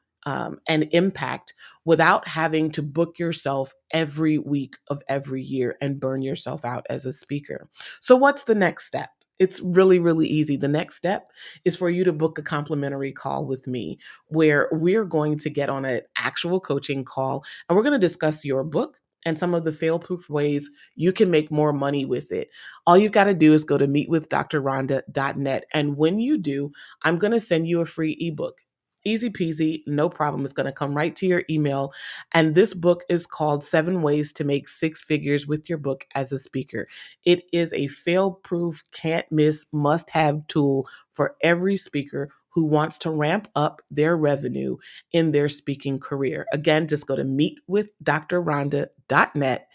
and impact without having to book yourself every week of every year and burn yourself out as a speaker. So what's the next step? It's really, really easy. The next step is for you to book a complimentary call with me, where we're going to get on an actual coaching call, and we're going to discuss your book and some of the fail-proof ways you can make more money with it. All you've got to do is go to meetwithdrrhonda.net. And when you do, I'm going to send you a free ebook. Easy peasy, no problem. It's going to come right to your email. And this book is called 7 Ways to Make 6 Figures with Your Book as a Speaker. It is a fail-proof, can't miss, must-have tool for every speaker who wants to ramp up their revenue in their speaking career. Again, just go to meetwithdrrhonda.net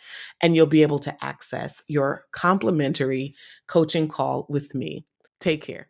and you'll be able to access your complimentary coaching call with me. Take care.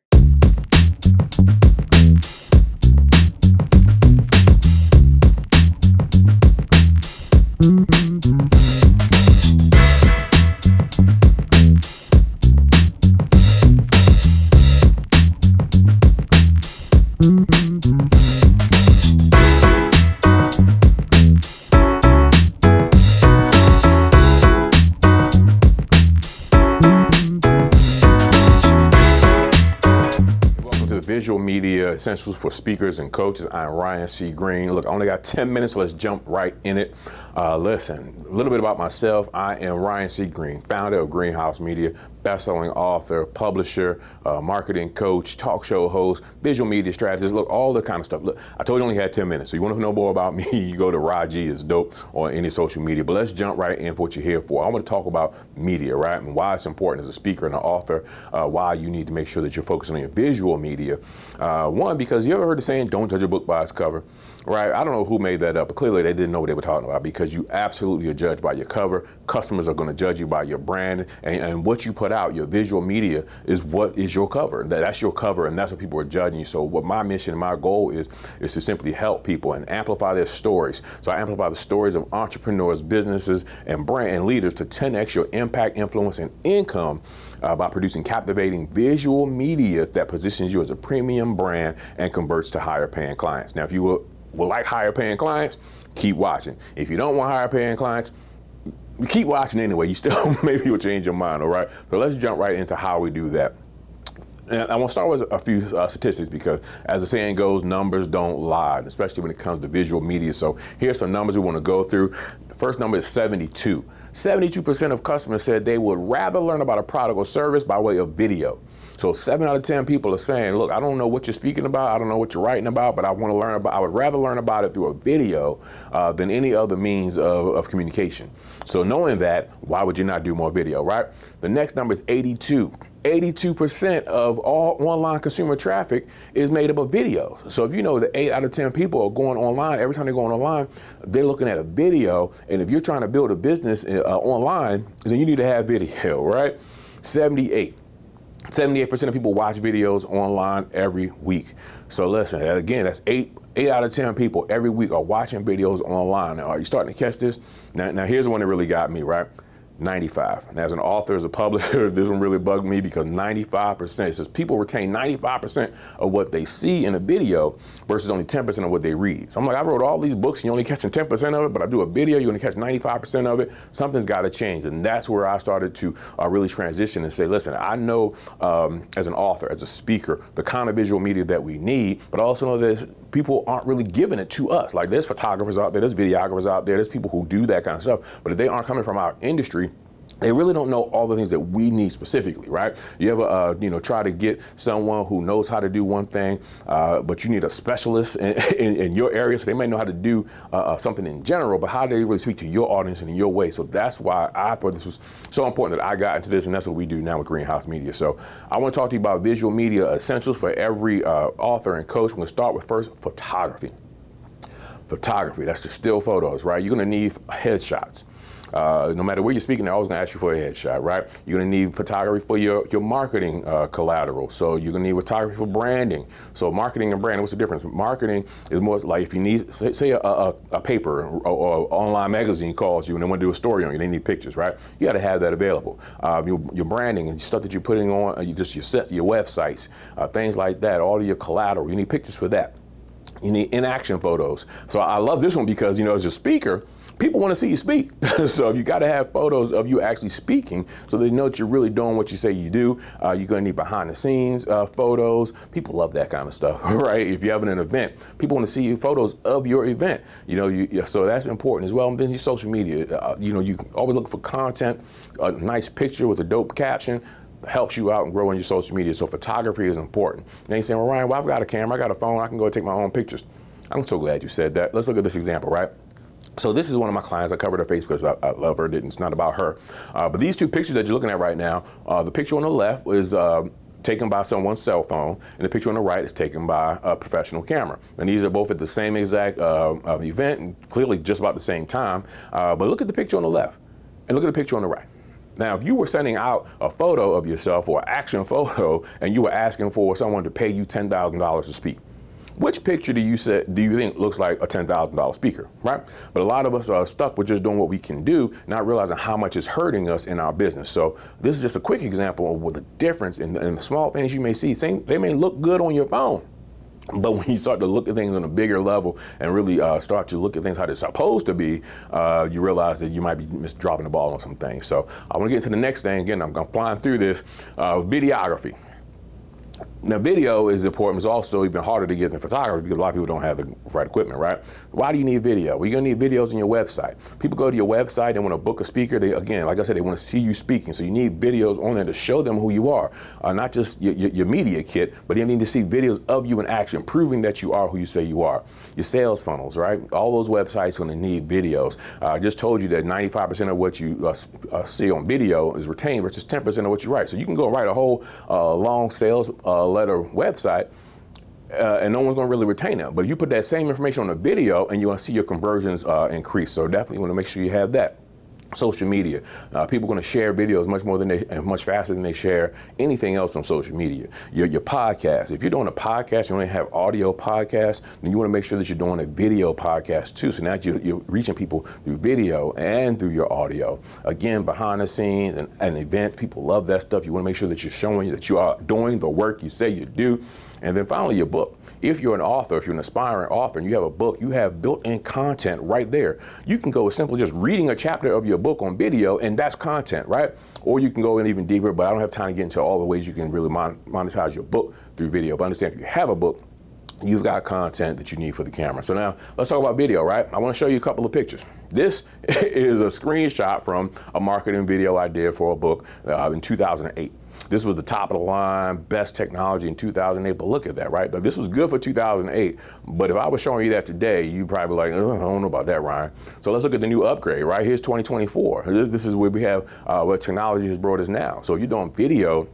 Visual Media Essentials for Speakers and Coaches. I'm Ryan C. Greene. Look, I only got 10 minutes, so let's jump right in it. Listen, a little bit about myself. I am Ryan C. Greene, founder of Greenhouse Media, best-selling author, publisher, marketing coach, talk show host, visual media strategist, look, all the kind of stuff. Look, I told you I only had 10 minutes, so you want to know more about me, you go to Raji is dope on any social media. But let's jump right in for what you're here for. I want to talk about media, right, and why it's important as a speaker and an author, why you need to make sure that you're focusing on your visual media. One, because you ever heard the saying, don't judge a book by its cover? Right, I don't know who made that up, but clearly they didn't know what they were talking about, because you absolutely are judged by your cover. Customers are going to judge you by your brand, and what you put out, your visual media, is what is your cover. That's your cover, and that's what people are judging you. So what my mission and my goal is to simply help people and amplify their stories. So I amplify the stories of entrepreneurs, businesses, and brand and leaders to 10x your impact, influence, and income by producing captivating visual media that positions you as a premium brand and converts to higher paying clients. Now, if you will like higher paying clients, keep watching. If you don't want higher paying clients, keep watching anyway. You still, maybe you'll change your mind, all right? So let's jump right into how we do that. And I want to start with a few statistics, because as the saying goes, numbers don't lie, especially when it comes to visual media. So here's some numbers we want to go through. The first number is 72. 72% of customers said they would rather learn about a product or service by way of video. So 7 out of 10 people are saying, look, I don't know what you're speaking about, I don't know what you're writing about, but I would rather learn about it through a video than any other means of communication. So knowing that, why would you not do more video, right? The next number is 82. 82% of all online consumer traffic is made up of video. So if you know that 8 out of 10 people are going online, every time they're going online, they're looking at a video. And if you're trying to build a business online, then you need to have video, right? 78% of people watch videos online every week. So listen, again, that's 8 out of 10 people every week are watching videos online. Now, are you starting to catch this? Now here's the one that really got me, right? 95. And as an author, as a publisher, this one really bugged me, because 95%, it says people retain 95% of what they see in a video versus only 10% of what they read. So I'm like, I wrote all these books and you're only catching 10% of it, but I do a video, you're gonna catch 95% of it. Something's gotta change. And that's where I started to really transition and say, listen, I know as an author, as a speaker, the kind of visual media that we need, but I also know that people aren't really giving it to us. Like, there's photographers out there, there's videographers out there, there's people who do that kind of stuff, but if they aren't coming from our industry, they really don't know all the things that we need specifically, right? You ever, try to get someone who knows how to do one thing, but you need a specialist in your area, so they may know how to do something in general, but how do they really speak to your audience and in your way? So that's why I thought this was so important that I got into this, and that's what we do now with Greenhouse Media. So I want to talk to you about visual media essentials for every author and coach. We're going to start with first photography. Photography, that's the still photos, right? You're going to need headshots. No matter where you're speaking, they're always going to ask you for a headshot, right? You're going to need photography for your marketing collateral. So you're going to need photography for branding. So marketing and branding, what's the difference? Marketing is more like if you need, say a paper or online magazine calls you and they want to do a story on you, they need pictures, right? You got to have that available. Your branding and stuff that you're putting on, your websites, things like that, all of your collateral, you need pictures for that. You need in-action photos. So I love this one because, as a speaker, people want to see you speak. So you got to have photos of you actually speaking so they know that you're really doing what you say you do. You're going to need behind the scenes photos. People love that kind of stuff, right? If you're having an event, people want to see photos of your event. So that's important as well. And then your social media, you can always look for content, a nice picture with a dope caption. Helps you out and grow in your social media. So photography is important. And you saying, well, Ryan, I've got a camera, I got a phone, I can go take my own pictures. I'm so glad you said that. Let's look at this example, right? So this is one of my clients. I covered her face because I love her. It's not about her. But these two pictures that you're looking at right now, the picture on the left is taken by someone's cell phone, and the picture on the right is taken by a professional camera. And these are both at the same exact event, and clearly just about the same time. But look at the picture on the left, and look at the picture on the right. Now, if you were sending out a photo of yourself or an action photo, and you were asking for someone to pay you $10,000 to speak, which picture do you think looks like a $10,000 speaker, right? But a lot of us are stuck with just doing what we can do, not realizing how much it's hurting us in our business. So this is just a quick example of what the difference in the small things you may see. They may look good on your phone, but when you start to look at things on a bigger level and really start to look at things how they're supposed to be, you realize that you might be dropping the ball on some things. So I want to get into the next thing. Again, I'm flying through this. Videography. Now, video is important. It's also even harder to get than photography because a lot of people don't have the right equipment, right? Why do you need video? Well, you're gonna need videos on your website. People go to your website, they want to book a speaker. They, again, like I said, they want to see you speaking. So you need videos on there to show them who you are. Not just your media kit, but they need to see videos of you in action, proving that you are who you say you are. Your sales funnels, right? All those websites are gonna need videos. I just told you that 95% of what you see on video is retained versus 10% of what you write. So you can go write a whole long sales letter website, and no one's going to really retain them. But if you put that same information on a video, and you're going to see your conversions increase. So definitely want to make sure you have that. Social media. People are going to share videos much faster than they share anything else on social media. Your podcast. If you're doing a podcast, you only have audio podcast, then you want to make sure that you're doing a video podcast too. So now you're reaching people through video and through your audio. Again, behind the scenes and events, people love that stuff. You want to make sure that you're showing that you are doing the work you say you do. And then finally, your book. If you're an author, if you're an aspiring author and you have a book, you have built-in content right there. You can go with simply just reading a chapter of your book on video, and that's content, right? Or you can go in even deeper, but I don't have time to get into all the ways you can really monetize your book through video. But understand, if you have a book, you've got content that you need for the camera. So now let's talk about video, right? I want to show you a couple of pictures. This is a screenshot from a marketing video I did for a book in 2008. This was the top of the line, best technology in 2008, but look at that, right? But this was good for 2008, but if I was showing you that today, you'd probably be like, I don't know about that, Ryan. So let's look at the new upgrade, right? Here's 2024. This is where we have what technology has brought us now. So if you're doing video,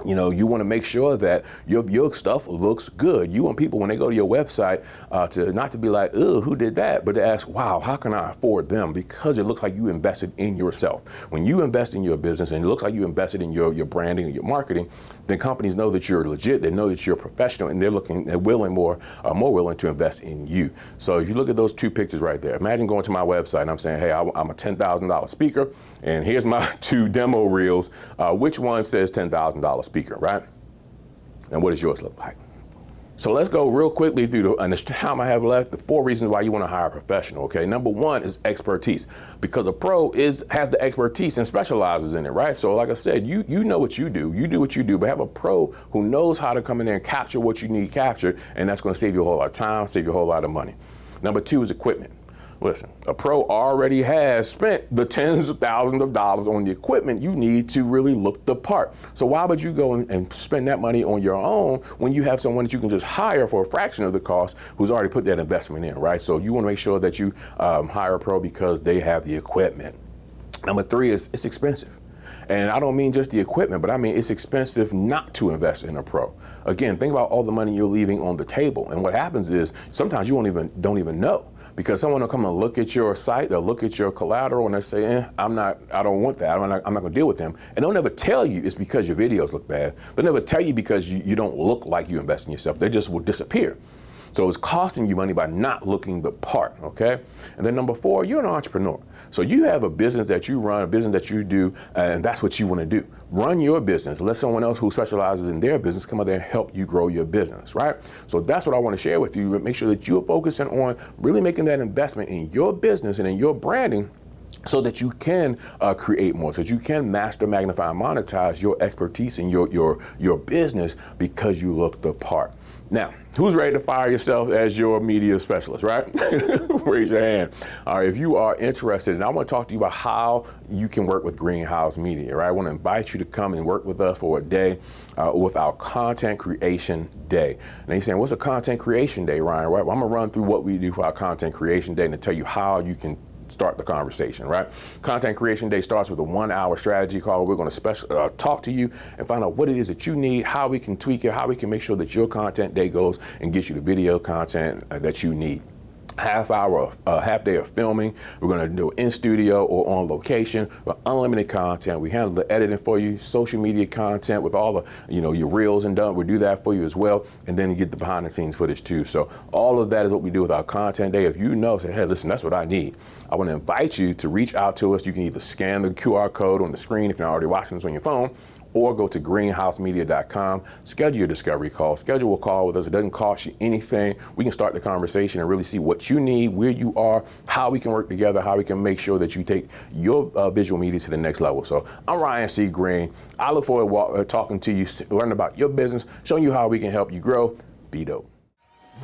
you know, you want to make sure that your stuff looks good. You want people, when they go to your website, to not to be like, oh, who did that? But to ask, wow, how can I afford them? Because it looks like you invested in yourself. When you invest in your business and it looks like you invested in your branding and your marketing, then companies know that you're legit. They know that you're professional, and they're more willing to invest in you. So if you look at those two pictures right there, imagine going to my website and I'm saying, hey, I'm a $10,000 speaker, and here's my two demo reels. Which one says $10,000 speaker, right? And what does yours look like? So let's go real quickly through the time I have left, the 4 reasons why you want to hire a professional, okay? Number 1 is expertise, because a pro has the expertise and specializes in it, right? So like I said, you know what you do what you do, but have a pro who knows how to come in there and capture what you need captured, and that's going to save you a whole lot of time, save you a whole lot of money. Number 2 is equipment. Listen, a pro already has spent the tens of thousands of dollars on the equipment you need to really look the part. So why would you go and spend that money on your own when you have someone that you can just hire for a fraction of the cost who's already put that investment in, right? So you want to make sure that you hire a pro because they have the equipment. Number 3 is it's expensive. And I don't mean just the equipment, but I mean it's expensive not to invest in a pro. Again, think about all the money you're leaving on the table. And what happens is sometimes you don't even know. Because someone will come and look at your site, they'll look at your collateral, and they say, I don't want that. I'm not going to deal with them. And they'll never tell you it's because your videos look bad. They'll never tell you because you don't look like you invest in yourself. They just will disappear. So it's costing you money by not looking the part, okay? And then number 4, you're an entrepreneur. So you have a business that you run, a business that you do, and that's what you want to do. Run your business. Let someone else who specializes in their business come out there and help you grow your business, right? So that's what I want to share with you. Make sure that you're focusing on really making that investment in your business and in your branding, so that you can create more, so that you can master, magnify, and monetize your expertise in your business because you look the part. Now, who's ready to fire yourself as your media specialist, right? Raise your hand. All right, if you are interested, and I want to talk to you about how you can work with Greenhouse Media, right? I want to invite you to come and work with us for a day with our Content Creation Day. And you're saying, what's a Content Creation Day, Ryan? Right? Well, I'm going to run through what we do for our Content Creation Day and to tell you how you can start the conversation, right? Content Creation Day starts with a 1-hour strategy call. We're going to talk to you and find out what it is that you need, how we can tweak it, how we can make sure that your content day goes and get you the video content that you need. Half day of filming. We're going to do it in studio or on location with unlimited content. We handle the editing for you, social media content with all the, your reels and done. We'll do that for you as well. And then you get the behind the scenes footage too. So all of that is what we do with our content day. If you know, say, hey, listen, that's what I need. I want to invite you to reach out to us. You can either scan the QR code on the screen if you're not already watching this on your phone, or go to greenhousemedia.com, schedule your discovery call, schedule a call with us. It doesn't cost you anything. We can start the conversation and really see what you need, where you are, how we can work together, how we can make sure that you take your visual media to the next level. So I'm Ryan C. Greene. I look forward to talking to you, learning about your business, showing you how we can help you grow. Be dope.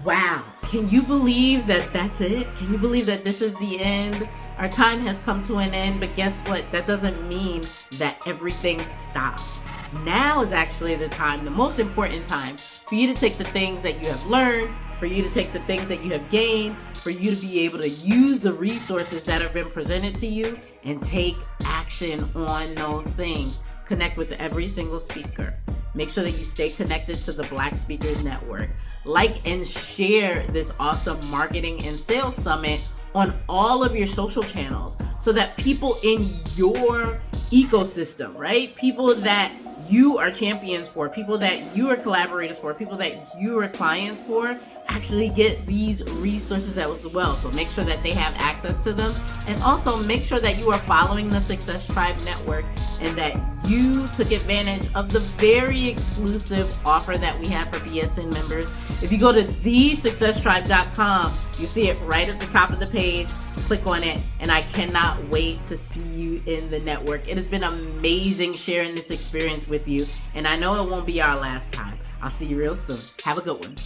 Wow, can you believe that that's it? Can you believe that this is the end? Our time has come to an end, but guess what? That doesn't mean that everything stops. Now is actually the time, the most important time, for you to take the things that you have learned, for you to take the things that you have gained, for you to be able to use the resources that have been presented to you and take action on those things. Connect with every single speaker. Make sure that you stay connected to the Black Speakers Network. Like and share this awesome marketing and sales summit on all of your social channels so that people in your ecosystem, right? People that you are champions for, people that you are collaborators for, people that you are clients for, actually get these resources as well. So make sure that they have access to them. And also make sure that you are following the Success Tribe Network and that you took advantage of the very exclusive offer that we have for BSN members. If you go to thesuccesstribe.com, you see it right at the top of the page. Click on it, and I cannot wait to see you in the network. It has been amazing sharing this experience with you, and I know it won't be our last time. I'll see you real soon. Have a good one.